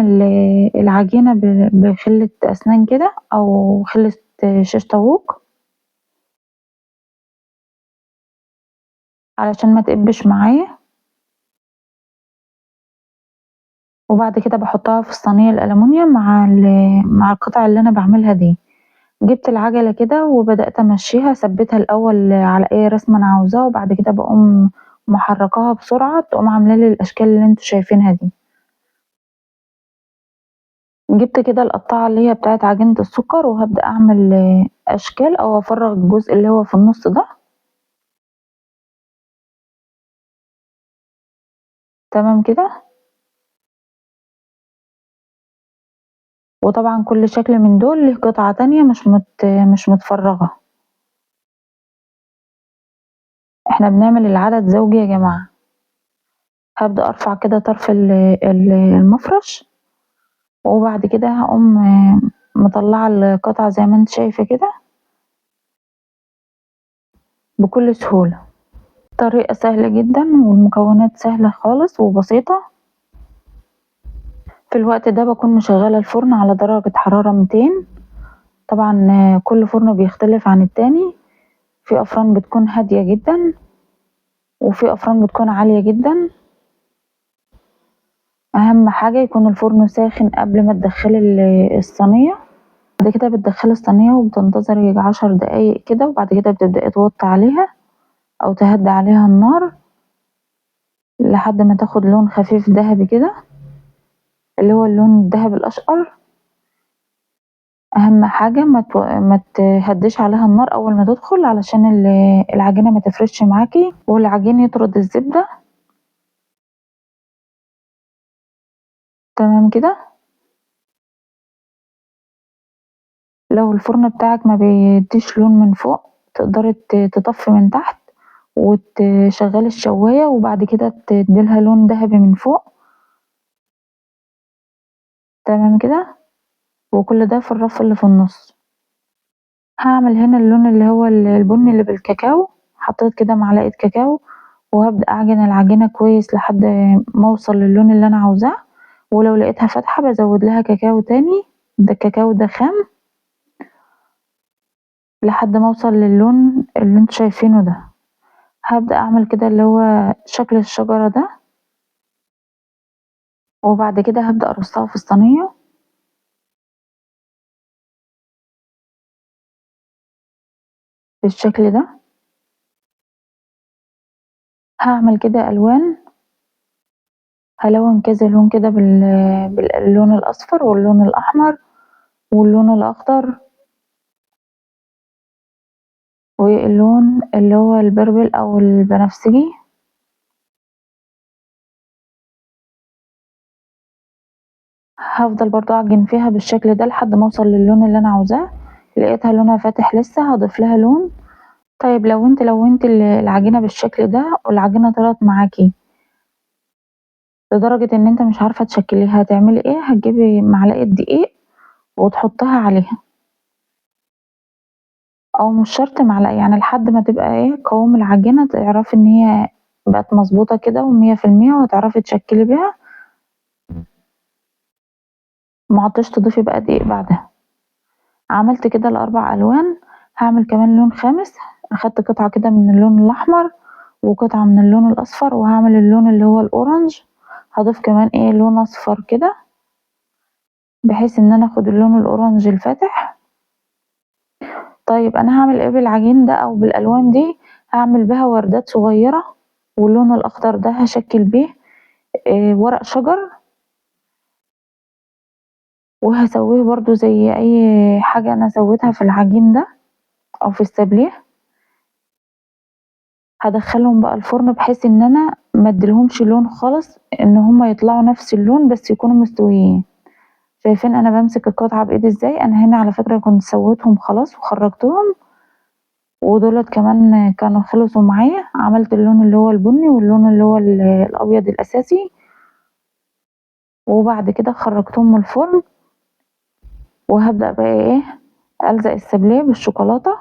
العجينة بخلة أسنان كده أو خلة شيش طاووق علشان ما تقبّش معايا، وبعد كده باحطها في الصينية الألمونيوم مع القطع اللي أنا باعملها دي. جِبت العجلة كده وبدأت أمشّيها، أثبّتها الأول على أي رسمة أنا عاوزاها وبعد كده باقوم محرّكاها بسرعة تقوم عاملة لي الأشكال اللي أنتم شايفينها دي. جِبت كده القطّاعة اللي هي بتاعة عجينة السُكّر وهابدأ أعمل أشكال أو أفرّغ الجزء اللي هو في النُص ده. تمام كده؟ وطبعًا كل شكل من دول ليه قطعة تانية مش متفرّغة. إحنا بنعمل العدد زوجي يا جماعة. هابدأ أرفع كده طرف المفرش وبعد كده هاقوم مطلّعة القطعة زي ما أنتِ شايفة كده بكل سهولة. طريقة سهلة جدًا والمكونات سهلة خالص وبسيطة. في الوقت ده باكون مشغّلة الفرن على درجة حرارة 200. طبعًا كل فرن بيختلف عن التاني، في أفران بتكون هادية جدًا وفي أفران بتكون عالية جدًا. أهم حاجة يكون الفرن ساخن قبل ما تدخّلي الصينية. بعد كده بتدخّلي الصينية وبتنتظري ييجي 10 دقايق كده وبعد كده بتبدئي توطّي عليها أو تهدّي عليها النار لحد ما تاخد لون خفيف دهبي كده، اللي هو اللون الدهبي الأشقر. أهم حاجة ما تهدّيش عليها النار أول ما تدخل علشان العجينة ما تفرشش معاكِ والعجين يطرد الزبدة. تمام كده؟ لو الفرن بتاعِك ما بيدّيش لون من فوق تقدري تطفّي من تحت وتشغّلي الشواية وبعد كده تدّي لها لون دهبي من فوق. تمام كده؟ وكل ده في الرف اللي في النُص. هاعمل هنا اللون اللي هو البني اللي بالكاكاو، حطيت كده معلقة كاكاو وهابدأ أعجن العجينة كويس لحد ما أوصل للون اللي أنا عاوزاه، ولو لقيتها فاتحة بازوّد لها كاكاو تاني، ده الكاكاو ده خام، لحد ما أوصل للون اللي أنتم شايفينه ده. هابدأ أعمل كده اللي هو شكل الشجرة ده، وبعد كده هابدأ أرصها في الصينية بالشكل ده. هاعمل كده ألوان، هالوّن كذا لون كده باللون الأصفر واللون الأحمر واللون الأخضر واللون اللي هو البربل أو البنفسجي. هافضل برضه أعجن فيها بالشكل ده لحد ما أوصل للون اللي أنا عاوزاه، لقيتها لونها فاتح لسه هاضيف لها لون. طيب لو انتِ لوّنتِ العجينة بالشكل ده والعجينة طلعت معاكِ لدرجة إن أنتِ مش عارفة تشكّليها، هتعملي إيه؟ هتجيبي معلقة دقيق وتحطّها عليها، أو مش شرط معلقة، يعني لحد ما تبقى قوام العجينة تعرفي إن هي بقت مضبوطة كده و100% وهتعرفي تشكّلي بيها، ما عدتيش تضيفي بقى دقيق بعدها. عملت كده ال4 ألوان، هاعمل كمان لون خامس، أخدت قطعة كده من اللون الأحمر وقطعة من اللون الأصفر وهاعمل اللون اللي هو الأورنج، هاضيف كمان لون أصفر كده بحيث إن أنا آخد اللون الأورنج الفاتح. طيب أنا هاعمل إيه بالعجين ده أو بالألوان دي، هاعمل بيها وردات صغيرة واللون الأخضر ده هاشكِّل بيه ورق شجر وهاسويه برضه زي أي حاجة أنا سويتها في العجين ده أو في السابليه، هادخّلهم بقى الفرن بحيث إن أنا ما اديلهمش لون خالص، إن هُم يطلعوا نفس اللون بس يكونوا مستويين. شايفين أنا بامسك القطعة بإيدي إزاي، أنا هنا على فكرة كنت سويتهم خلاص وخرّجتهم ودُولة كمان كانوا خلصوا معايا، عملت اللون اللي هو البني واللون اللي هو الأبيض الأساسي، وبعد كده خرّجتهم من الفرن وهابدأ بقى ألزق السابليه بالشوكولاتة،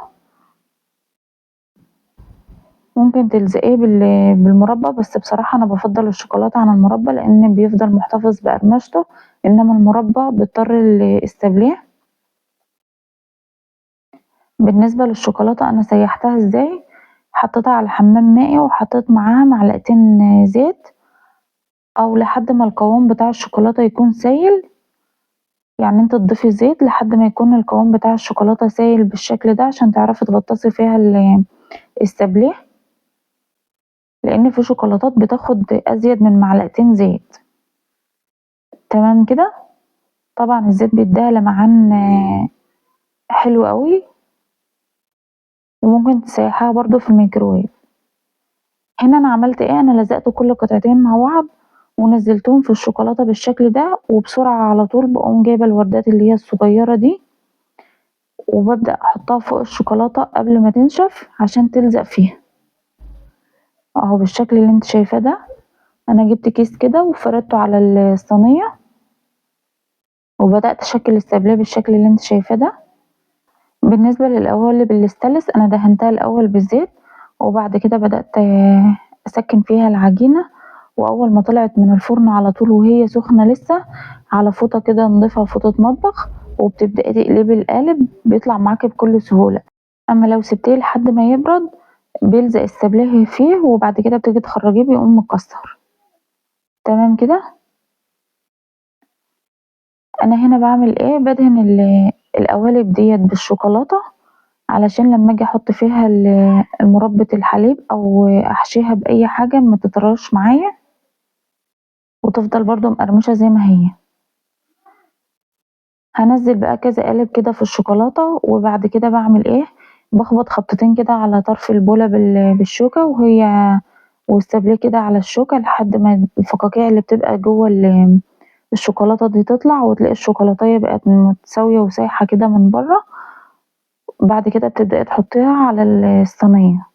ممكن تلزقيه بالمربى بس بصراحة أنا بافضّل الشوكولاتة عن المربى لإن بيفضل محتفظ بقرمشته، إنما المربى بيضطر السابليه. بالنسبة للشوكولاتة أنا سيّحتها إزاي، حطيتها على حمام مائي وحطيت معاها معلقتين زيت أو لحد ما القوام بتاع الشوكولاتة يكون سايل، يعني أنتِ تضيفي زيت لحد ما يكون القوام بتاع الشوكولاتة سايل بالشكل ده عشان تعرفي تغطّسي فيها السابليه، لإن في شوكولاتات بتاخد أزيد من معلقتين زيت، تمام كده؟ طبعًا الزيت بيدّيها لمعان حلو أوي، وممكن تسيّحيها برضه في الميكروويف. هنا أنا عملت أنا لزقت كل قطعتين مع بعض ونزّلتهم في الشوكولاتة بالشكل ده، وبسرعة على طول باقوم جايبة الوردات اللي هي الصغيرة دي وبابدأ أحطها فوق الشوكولاتة قبل ما تنشف عشان تلزق فيها، أهو بالشكل اللي أنتِ شايفاه ده، أنا جبت كيس كده وفردته على الصينية وبدأت أشكِّل السابليه بالشكل اللي أنتِ شايفاه ده. بالنسبة للقوالب الستانلس أنا دهنتها الأول بالزيت وبعد كده بدأت أسكّن فيها العجينة، وأول ما طلعت من الفرن على طول وهي سخنة لسه على فوطة كده نضيفة فوطة مطبخ وبتبدئي تقلبي القالب بيطلع معاكِ بكل سهولة، أما لو سِبتيه لحد ما يبرد بيلزق السابليه فيه وبعد كده بتيجي تخرّجيه بيقوم مكسّر، تمام كده؟ أنا هنا باعمل بادهن القوالب ديّة بالشوكولاتة علشان لمّا آجي أحط فيها المُربّة الحليب أو أحشيها بأي حاجة ما تطراش معايا وتفضل برضه مقرمشة زي ما هي. هانزّل بقى كذا قالب كده في الشوكولاتة وبعد كده باعمل باخبط خبطتين كده على طرف البولة بالشوكة والسابليه كده على الشوكة لحد ما الفقاقيع اللي بتبقى جوّه الشوكولاتة دي تطلع وتلاقي الشوكولاتاية بقت متساوية وسايحة كده من برّه، بعد كده بتبدئي تحطيها على الصينية،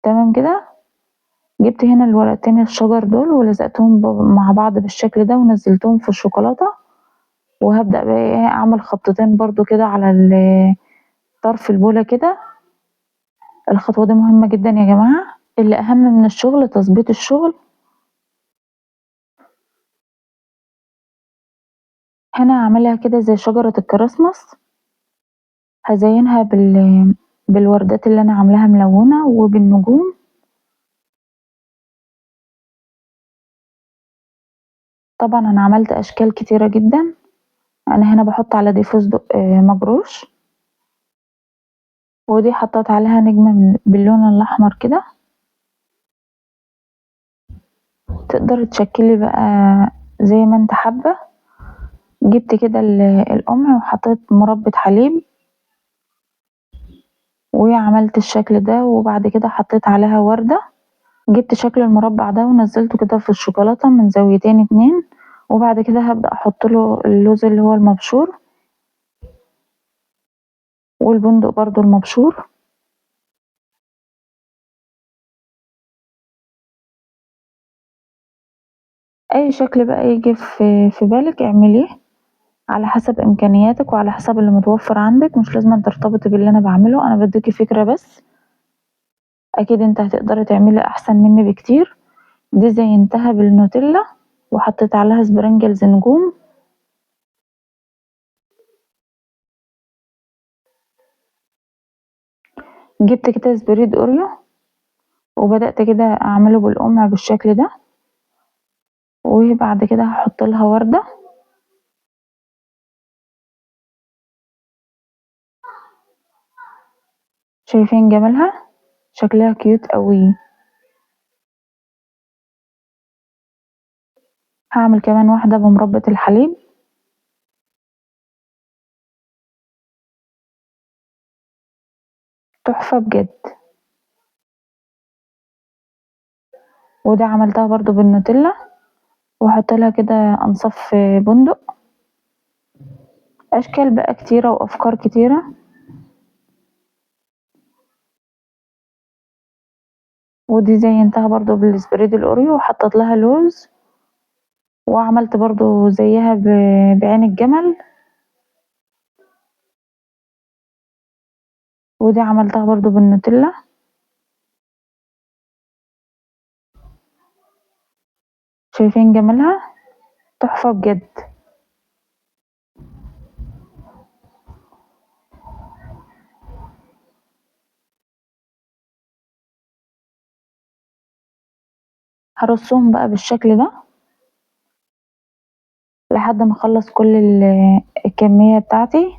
تمام كده؟ جبت هنا الورقتين الشجر دول ولزقتهم مع بعض بالشكل ده ونزّلتهم في الشوكولاتة، وهابدأ بقى أعمل خبطتين برضه كده على طرف البولة كده، الخطوة دي مهمة جدًا يا جماعة، اللي أهم من الشغل تضبيط الشغل. هنا هاعملها كده زي شجرة الكراسمس، هازينها بالوردات اللي أنا عاملاها ملونة وبالنجوم. طبعًا أنا عملت أشكال كتيرة جدًا، أنا هنا باحط على دي فستق مجروش، ودي حطيت عليها نجمة باللون الأحمر كده، تقدري تشكّلي بقى زي ما أنتِ حابة. جبت كده القمع وحطيت مُربّة حليب وعملت الشكل ده وبعد كده حطيت عليها وردة، جبت شكل المربع ده ونزّلته كده في الشوكولاتة من زاويتين 2 وبعد كده هبدأ احطله اللوز اللي هو المبشور والبندق برضو المبشور. اي شكل بقى يجي في بالك اعمليه على حسب امكانياتك وعلى حسب اللي متوفر عندك، مش لازم ترتبطي باللي انا بعمله، انا بديكي فكرة بس، اكيد انت هتقدري تعملي احسن مني بكتير. دي زينتها بالنوتيلا وحطيت عليها سبرينجلز نجوم. جبت كده سبريد اوريو وبدأت كده اعمله بالقمع بالشكل ده، وبعد كده هحط لها وردة. شايفين جمالها؟ شكلها كيوت قوي. هعمل كمان واحدة بمربى الحليب. تحفة بجد. وده عملتها برضو بالنوتيلا واحط لها كده انصاف بندق. اشكال بقى كتيرة وافكار كتيرة. ودي زينتها برضو بالسبريد الاوريو وحطيت لها لوز، وعملت برضو زيها بعين الجمل. ودي عملتها برضو بالنوتيلا. شايفين جمالها؟ تحفة بجد. هرصهم بقى بالشكل ده لحد ما اخلص كل الكمية بتاعتي.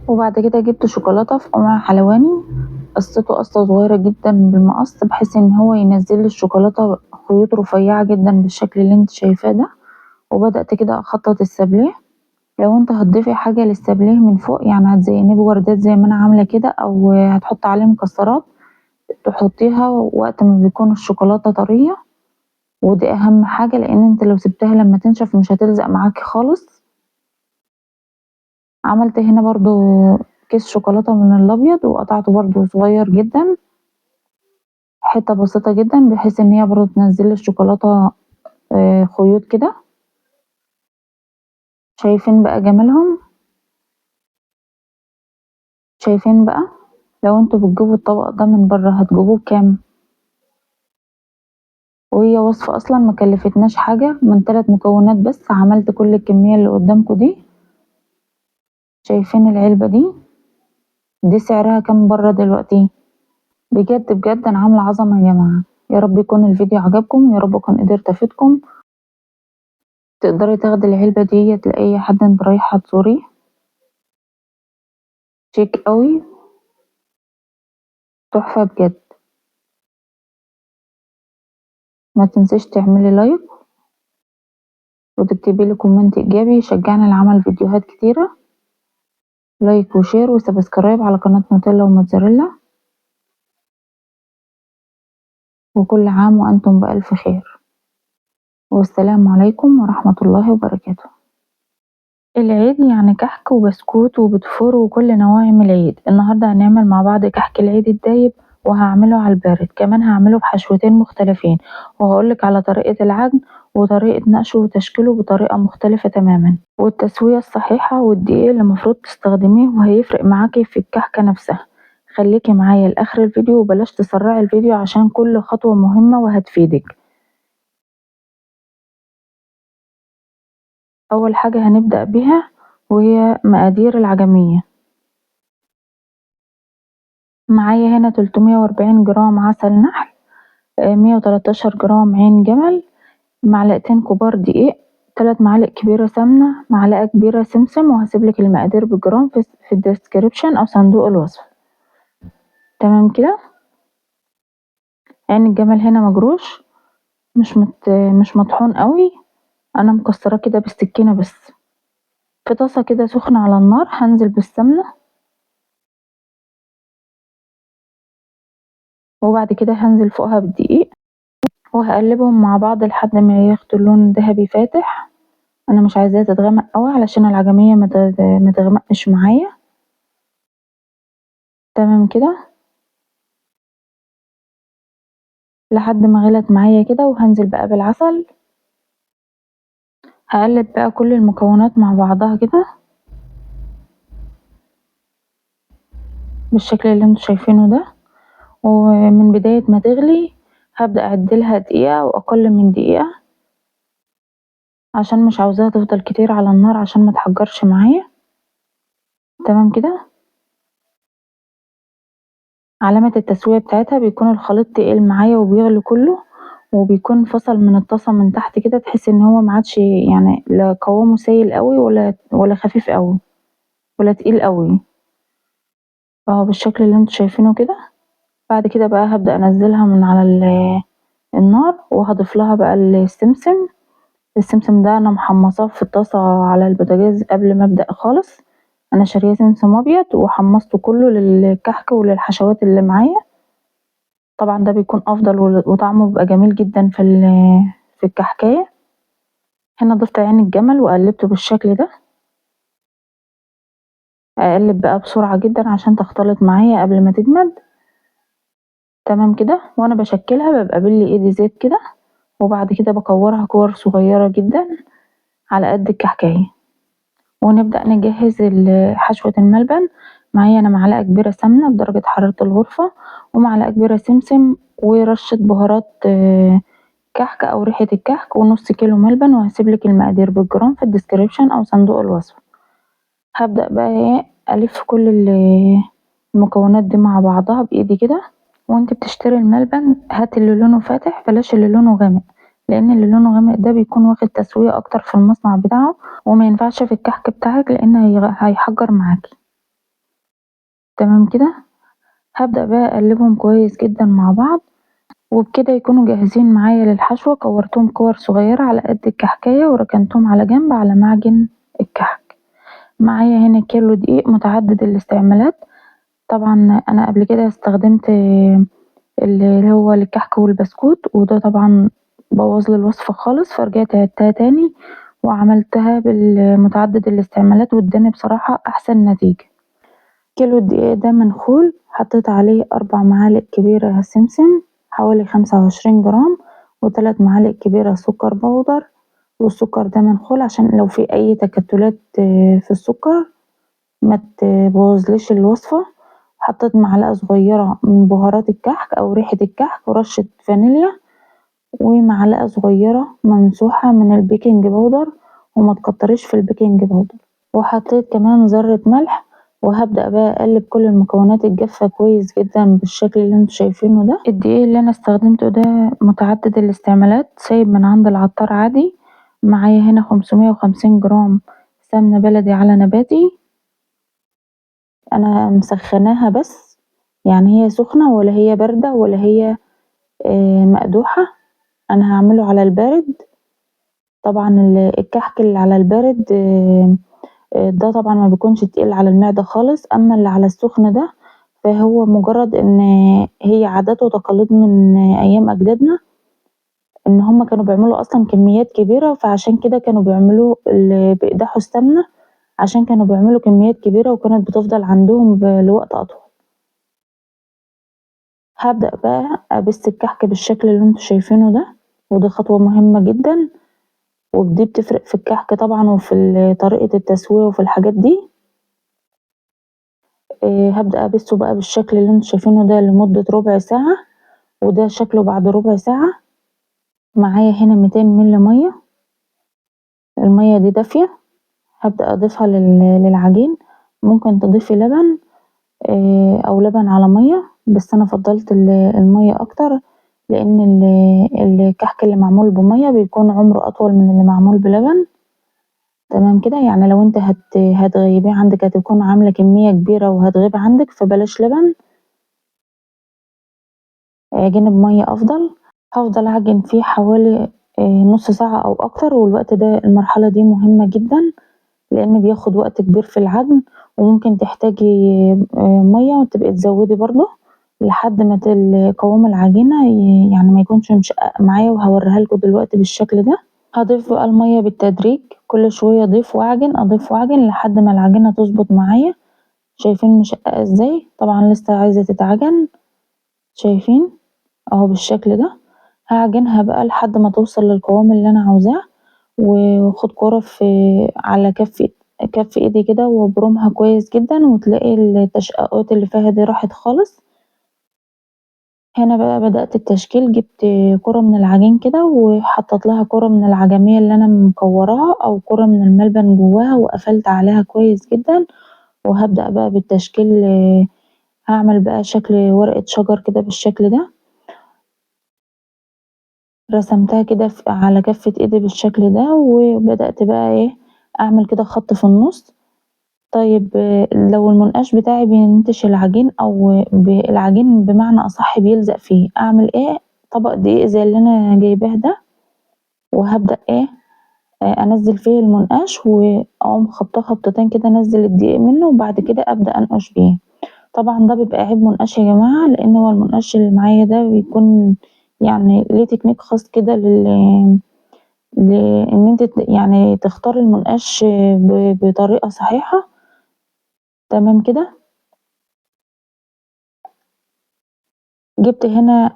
وبعد كده جبت شوكولاتة في قمع حلواني، قصته قصة صغيرة جدا بالمقص بحيث ان هو ينزل الشوكولاتة خيوط رفيعة جدا بالشكل اللي انت شايفاه ده. وبدأت كده اخطط السابليه. لو انت هتضيفي حاجة للسابليه من فوق، يعني هتزينيه بوردات زي ما انا عاملة كده او هتحط عليه مكسرات، تحطيها وقت ما بيكون الشوكولاتة طرية. ودي اهم حاجة لان انت لو سبتها لما تنشف مش هتلزق معاكي خالص. عملت هنا برضو كيس شوكولاتة من الابيض وقطعته برضو صغير جدا، حتة بسيطة جدا بحيث ان هي برضو تنزل الشوكولاتة خيوط كده. شايفين بقى جمالهم؟ شايفين بقى؟ لو انتوا بتجيبوا الطبق ده من بره هتجيبوه بكام؟ وهي وصفة اصلا مكلفتناش حاجة، من 3 مكونات بس عملت كل الكمية اللي قدامكم دي. شايفين العلبة دي سعرها كام بره دلوقتي؟ بجد بجد انا عاملة عظمة يا جماعة. يا رب يكون الفيديو عجبكم، يا رب اكون قدرت افيدكم. تقدري تاخدي العلبة دي لأي حد انت رايحة تزوريه. شيك قوي. تحفة بجد. ما تنسيش تعملي لايك وتكتبي لي كومنت ايجابي يشجعني لعمل فيديوهات كتيرة. لايك وشير وسبسكرايب على قناة نوتيلا وموتزاريلا. وكل عام وانتم بألف خير، والسلام عليكم ورحمة الله وبركاته. العيد يعني كحك وبسكوت وبتفور وكل نواعم العيد. النهاردة هنعمل مع بعض كحك العيد الدايب، وهعمله على البارد كمان، هعمله بحشوتين مختلفين، وهقولك على طريقة العجن وطريقة نقشه وتشكيله بطريقة مختلفة تماما، والتسوية الصحيحة والدقيق اللي المفروض تستخدميه وهيفرق معاكي في الكحكة نفسها. خليكي معايا لآخر الفيديو وبلاش تسرعي الفيديو عشان كل خطوة مهمة وهتفيدك. أول حاجة هنبدأ بيها وهي مقادير العجمية. معايا هنا 340 جرام عسل نحل، 113 جرام عين جمل، معلقتين كبار دقيق، 3 معالق كبيرة سمنة، معلقة كبيرة سمسم. وهسيبلك المقادير بالجرام في الديسكريبشن أو صندوق الوصف. تمام كده. عين الجمل هنا مجروش، مش مطحون قوي، أنا مكسراه كده بالسكينة بس. في طاسة كده سخنة على النار هنزل بالسمنة، وبعد كده هنزل فوقها بالدقيق. وهقلبهم مع بعض لحد ما ياخدوا لون ذهبي فاتح. انا مش عايزاها تتغمق قوي علشان العجمية ما تغمقش معايا. تمام كده لحد ما غلت معايا كده، وهنزل بقى بالعسل. هقلب بقى كل المكونات مع بعضها كده بالشكل اللي انتوا شايفينه ده، ومن بداية ما تغلي هبدأ اعدلها دقيقة او اقل من دقيقة، عشان مش عاوزاها تفضل كتير على النار عشان ما تحجرش معايا. تمام كده علامة التسوية بتاعتها بيكون الخليط تقيل معايا وبيغلي كله، وبيكون فصل من الطاسة من تحت كده، تحس ان هو معادش يعني لا قوامه سايل قوي ولا خفيف قوي ولا تقيل قوي، اهو بالشكل اللي انتوا شايفينه كده. بعد كده بقى هبدأ انزلها من على النار، وهضيف لها بقى السمسم. السمسم ده انا محمصاه في الطاسة على البوتاجاز قبل ما ابدأ خالص. انا شارية سمسم ابيض وحمصته كله للكحك وللحشوات اللي معايا. طبعا ده بيكون افضل وطعمه بيبقى جميل جدا في الكحكاية. هنا ضفت عين الجمل وقلبته بالشكل ده. اقلب بقى بسرعة جدا عشان تختلط معايا قبل ما تجمد. تمام كده وانا بشكلها ببقى بلي ايدي زيت كده، وبعد كده بكورها كور صغيرة جدا على قد الكحكاية. ونبدأ نجهز حشوة الملبن. معايا انا معلقة كبيرة سمنة بدرجة حرارة الغرفة، ومعلقة كبيرة سمسم، ورشة بهارات كحك او ريحة الكحك، ونص كيلو ملبن. وهسيبلك المقادير بالجرام في الديسكريبشن او صندوق الوصف. هبدأ بقى ايه الف كل المكونات دي مع بعضها بايدي كده. وانت بتشتري الملبن هات اللي لونه فاتح، بلاش اللي لونه غامق، لان اللي لونه غامق ده بيكون واخد تسوية اكتر في المصنع بتاعه، وما ينفعش في الكحك بتاعك لان هيحجر معاكي. تمام كده هبدأ بقى اقلبهم كويس جدا مع بعض، وبكده يكونوا جاهزين معايا للحشوة. كورتهم كور صغيرة على قد الكحكاية وركنتهم على جنب على معجن الكحك. معايا هنا كيلو دقيق متعدد الاستعمالات. طبعا انا قبل كده استخدمت اللي هو الكحك والبسكوت، وده طبعا بوظلي الوصفة خالص، فرجعت عدتها تاني وعملتها بالمتعدد الاستعمالات، واداني بصراحة احسن نتيجة. كيلو الدقيق ده منخول، حطيت عليه 4 معالق كبيرة سمسم حوالي 25 جرام، و3 معالق كبيرة سكر بودر. والسكر ده منخول عشان لو في اي تكتلات في السكر ما تبوظليش الوصفة. حطيت معلقة صغيرة من بهارات الكحك او ريحة الكحك ورشة فانيليا، ومعلقة صغيرة ممسوحة من البيكنج باودر، وما تكتريش في البيكنج باودر. وحطيت كمان ذرة ملح. وهبدأ بقى اقلب كل المكونات الجافة كويس جدا بالشكل اللي انتوا شايفينه ده. الدقيق اللي انا استخدمته ده متعدد الاستعمالات، سايب من عند العطار عادي. معايا هنا 550 جرام سمنة بلدي على نباتي. انا مسخناها بس، يعني هي سخنة ولا هي باردة ولا هي مقدوحة. انا هعمله على البارد. طبعا الكحك اللي على البارد ده طبعا ما بيكونش تقيل على المعدة خالص، اما اللي على السخن ده فهو مجرد ان هي عادات وتقاليد من ايام اجدادنا، ان هم كانوا بيعملوا اصلا كميات كبيرة، فعشان كده كانوا بيعملوا بيقدحوا السمنة، عشان كانوا بيعملوا كميات كبيرة وكانت بتفضل عندهم لوقت اطول. هبدأ بقى أبث الكحك بالشكل اللي انتوا شايفينه ده، ودي خطوة مهمة جدا، ودي بتفرق في الكحك طبعا وفي طريقة التسوية وفي الحاجات دي. هبدأ أبثه بقى بالشكل اللي انتوا شايفينه ده لمدة ربع ساعة، وده شكله بعد ربع ساعة. معايا هنا 200 مللي مية، المية دي دافية. هبدأ أضيفها للعجين. ممكن تضيفي لبن أو لبن على مية، بس أنا فضلت المية أكتر، لأن الكحك اللي معمول بمية بيكون عمره أطول من اللي معمول بلبن. تمام كده يعني لو انت هتغيبيه عندك هتكون عاملة كمية كبيرة وهتغيب عندك، فبلاش لبن، اعجني بمية أفضل. هفضل أعجن فيه حوالي نص ساعة أو أكتر، والوقت ده المرحلة دي مهمة جدا، لأن بياخد وقت كبير في العجن، وممكن تحتاجي مية وتبقي تزودي برضه لحد ما قوام العجينة يعني ما يكونش مشقّق معايا وهاوريها لكم دلوقتي بالشكل ده. هاضيف بقى المَيّة بالتدريج، كل شوية أضيف وأعجن، أضيف وأعجن لحد ما العجينة تضبط معايا. شايفين مشقّقة إزاي؟ طبعًا لسه عايزة تتعجن، شايفين؟ أهو بالشكل ده. هاعجنها بقى لحد ما توصل للقوام اللي أنا عاوزاه، وآخد كورة على كف إيدي كده وأبرمها كويس جدًا وتلاقي التشقُّقات اللي فيها دي راحت خالص. هنا بقى بدأت التشكيل، جبت كورة من العجين كده وحطيت لها كورة من العجمية اللي أنا مكوّراها أو كورة من الملبن جواها وقفلت عليها كويس جدًا، وهابدأ بقى بالتشكيل. هاعمل بقى شكل ورقة شجر كده بالشكل ده، رسمتها كده على كفة إيدي بالشكل ده، وبدأت بقى أعمل كده خط في النُص. طيب لو المنقاش بتاعي بينتش العجين أو العجين بمعنى أصح بيلزق فيه، أعمل إيه؟ طبق دقيق زي اللي أنا جايباه ده، وهابدأ أنزّل فيه المنقاش وأقوم خابطاه خبطتين كده أنزّل الدقيق منه وبعد كده أبدأ أنقش بيه. طبعًا ده بيبقى عيب منقاش يا جماعة، لإن هو المنقاش اللي معايا ده بيكون يعني ليه تكنيك خاص كده إن أنتِ يعني تختاري المنقاش بطريقة صحيحة. تمام كده. جِبت هنا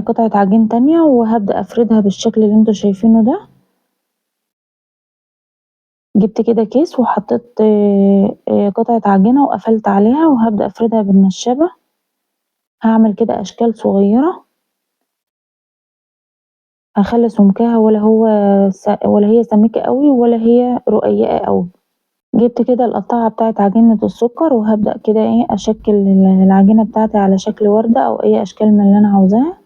قطعة عجين تانية وهابدأ أفردها بالشكل اللي أنتم شايفينه ده. جِبت كده كيس وحطيت قطعة عجينة وقفلت عليها وهابدأ أفردها بالنشابة. هاعمل كده أشكال صغيرة، هاخلّي سمكها ولا هي سميكة أوي ولا هي رقيقة أوي. جِبت كده القطّاعة بتاعة عجينة السُكّر وهابدأ كده أشكِّل العجينة بتاعتي على شكل وردة أو أي أشكال من اللي أنا عاوزاها.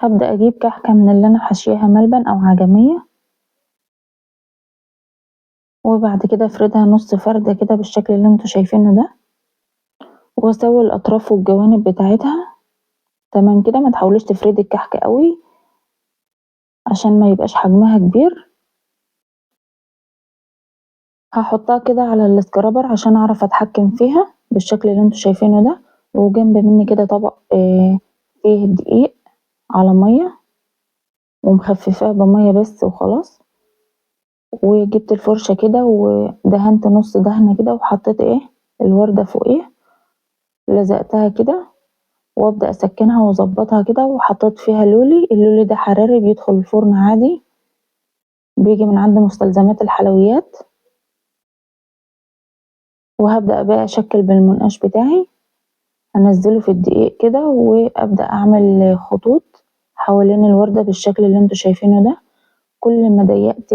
هابدأ أجيب كحكة من اللي أنا حاشياها ملبن أو عجمية، وبعد كده أفردها نُص فردة كده بالشكل اللي أنتم شايفينه ده، وأسوّي الأطراف والجوانب بتاعتها. تمام كده. ما تحاوليش تفردي الكحك أوي عشان ما يبقاش حجمها كبير. هاحطها كده على الإسكرابر عشان أعرف أتحكم فيها بالشكل اللي أنتم شايفينه ده، وجنب مني كده طبق فيه دقيق على مَيّة ومخففاه بمَيّة بس وخلاص. وجبت الفرشة كده ودهنت نُص دهنة كده وحطيت الوردة فوقيه، لزقتها كده وأبدأ أسكّنها وأضبّطها كده وحطيت فيها لولي. اللولي ده حراري بيدخل الفرن عادي، بييجي من عند مستلزمات الحلويات. وهابدأ بقى أشكِّل بالمنقاش بتاعي، أنزّله في الدقيق كده وأبدأ أعمل خطوط حوالين الوردة بالشكل اللي أنتم شايفينه ده. كل ما ضيّقت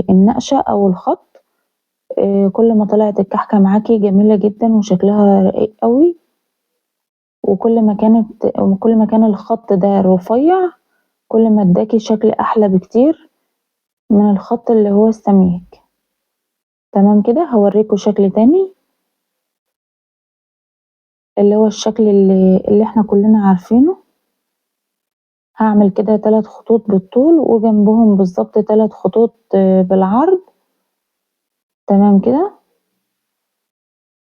النقشة أو الخط كل ما طلعت الكحكة معاكِ جميلة جدًا وشكلها رقيق أوي، وكل ما كان الخط ده رفيّع كل ما ادّاكِ شكل أحلى بكتير من الخط اللي هو السميك. تمام كده. هاورّيكم شكل تاني، اللي هو الشكل اللي إحنا كلّنا عارفينه. هاعمل كده 3 خطوط بالطول وجنبهم بالضبط 3 خطوط بالعرض. تمام كده.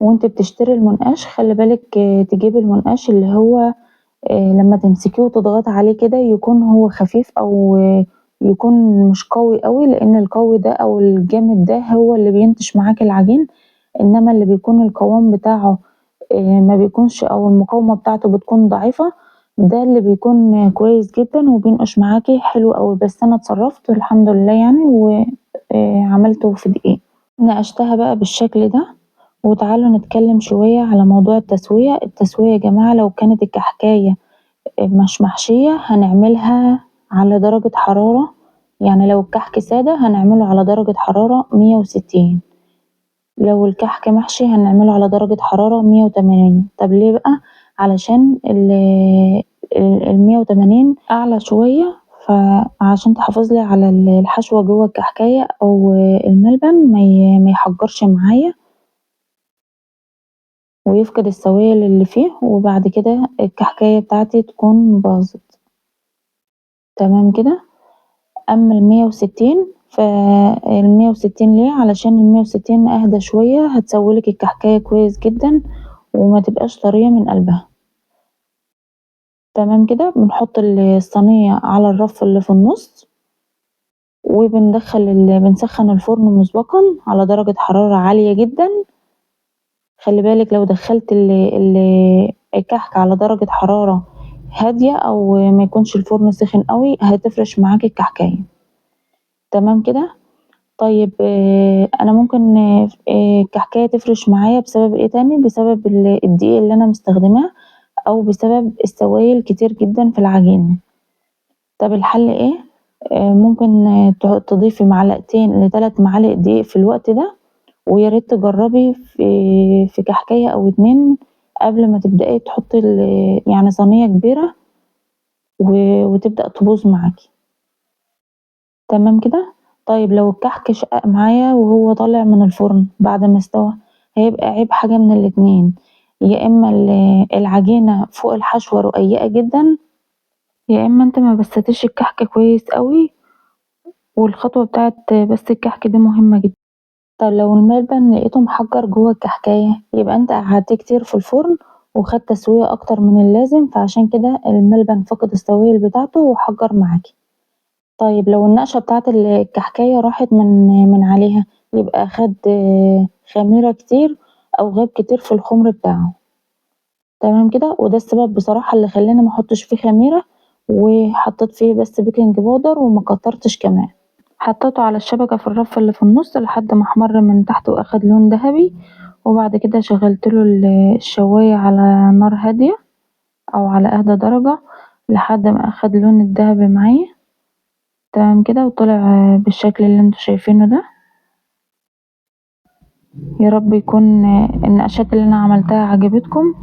وأنتِ بتشتري المنقاش خلّي بالِك تجيبي المنقاش اللي هو لمّا تمسكيه وتضغطي عليه كده يكون هو خفيف أو يكون مش قوي أوي، لإن القوي ده أو الجامد ده هو اللي بينتش معاكِ العجين، إنما اللي بيكون القوام بتاعه ما بيكونش أو المقاومة بتاعته بتكون ضعيفة، ده اللي بيكون كويس جدًا وبينقش معاكِ حلو أوي. بس أنا اتصرّفت الحمد لله يعني عملته في دقيقة. نقشتها بقى بالشكل ده. وتعالوا نتكلم شوية على موضوع التسوية. التسوية يا جماعة لو كانت الكحكاية مش محشية هنعملها على درجة حرارة، يعني لو الكحك سادة هنعمله على درجة حرارة 160، لو الكحك محشي هنعمله على درجة حرارة 180. طب ليه بقى؟ علشان ال180 أعلى شوية، فعشان تحافظلي على الحشوة جوه الكحكاية أو الملبن ما يحجرش معايا ويفقد السوائل اللي فيه، وبعد كده الكحكاية بتاعتي تكون باظت. تمام كده. أمّا ال160 ال160 ليه؟ علشان ال160 أهدى شوية هتسوي لِك الكحكاية كويس جدًا وما تبقاش طرية من قلبها. تمام كده، بنحط الصينية على الرف اللي في النُص، بنسخّن الفرن مسبقًا على درجة حرارة عالية جدًا. خلّي بالِك لو دخّلتِ الكحك على درجة حرارة هادية أو ما يكونش الفرن سِخن أوي، هتفرش معاكِ الكحكاية. تمام كده؟ طيب أنا ممكن الكحكاية تفرش معايا بسبب إيه تاني، بسبب الدقيق اللي أنا مستخدماه أو بسبب السوايل كتير جدًا في العجينة. طب الحل إيه؟ ممكن تضيفي معلقتين ل3 معالق دقيق في الوقت ده، ويا ريت تجرّبي في كحكاية أو 2 قبل ما تبدئي تحطّي يعني صينية كبيرة وتبدأ تبوظ معاكِ. تمام كده؟ طيب لو الكحك شقّق معايا وهو طالع من الفرن بعد ما استوى، هيبقى عيب حاجة من الاتنين، يا إما العجينة فوق الحشوة رقيقة جدًا، يا إما أنتِ ما بسّطيش الكحك كويس أوي، والخطوة بتاعة بَسّ الكحك دي مهمة جدًا. طب لو الملبن لقيته محجّر جوّه الكحكاية، يبقى أنت قعّدتيه كتير في الفرن وخَد تسوية أكتر من اللازم، فعشان كده الملبن فقد السوايل بتاعته وحجّر معاكِ. طيب لو النقشة بتاعة الكحكاية راحت من عليها، يبقى خَد خميرة كتير أو غاب كتير في الخُمر بتاعه. تمام كده، وده السبب بصراحة اللي خلّاني ما أحطّش فيه خميرة وحطّيت فيه بس baking powder وما كتّرتش كمان. حطيته على الشبكة في الرف اللي في النُص لحد ما احمر من تحت وأخد لون دهبي، وبعد كده شغّلت له الشواية على نار هادية أو على أهدى درجة لحد ما أخد لون الدهبي معايا. تمام كده، وطلع بالشكل اللي انتم شايفينه ده. يا رب يكون النقشات اللي أنا عملتها عجبتكم.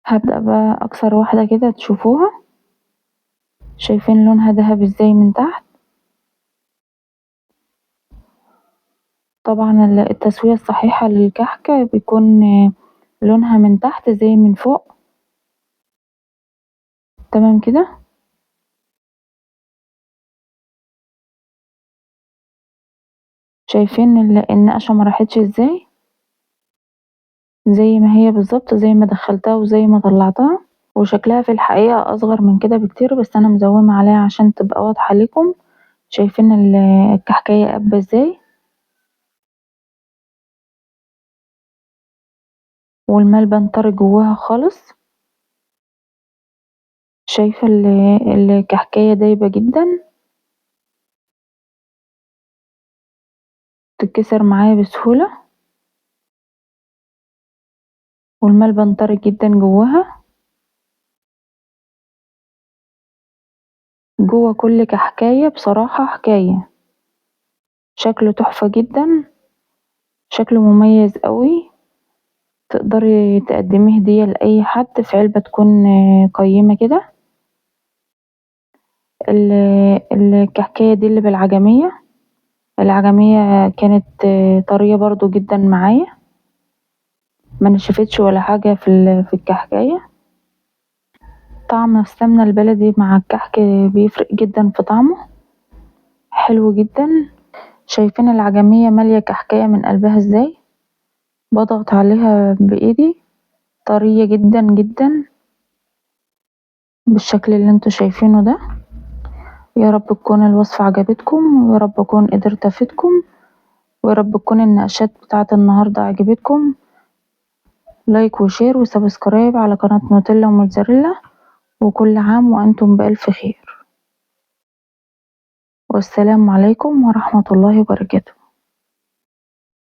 هابدأ بقى أكسر واحدة كده تشوفوها، شايفين لونها دهبي ازاي من تحت. طبعًا التسوية الصحيحة للكحك بيكون لونها من تحت زي من فوق. تمام كده. شايفين النقشة ما راحتش ازاي، زي ما هي بالضبط، زي ما دخلتها وزي ما طلعتها، وشكلها في الحقيقة أصغر من كده بكتير، بس أنا مزومة عليها عشان تبقى واضحة ليكم. شايفين الكحكاية قابة ازاي، والملبن طري جواها خالص. شايفة الكحكاية دايبة جدا، تتكسر معايا بسهولة، والملبن طري جدا جواها. جوا كل كحكاية بصراحة حكاية، شكله تحفة جدا، شكله مميز قوي. تقدري تقدميه هدية لأي حد في علبة تكون قيمة كده. الكحكاية دي اللي بالعجمية، العجمية كانت طرية برضو جدا معايا، ما نشفتش ولا حاجة في الكحكاية. طعم السمنة البلدي مع الكحك بيفرق جدا في طعمه، حلو جدا. شايفين العجمية مالية كحكاية من قلبها ازاي، بضغط عليها بإيدي، طرية جدا جدا بالشكل اللي انتوا شايفينه ده. يا رب تكون الوصفة عجبتكم، ويا رب أكون قدرت أفيدكم، ويا رب تكون النقشات بتاعت النهاردة عجبتكم. لايك وشير وسبسكرايب على قناة نوتيلا وموتزاريلا، وكل عام وأنتم بألف خير، والسلام عليكم ورحمة الله وبركاته.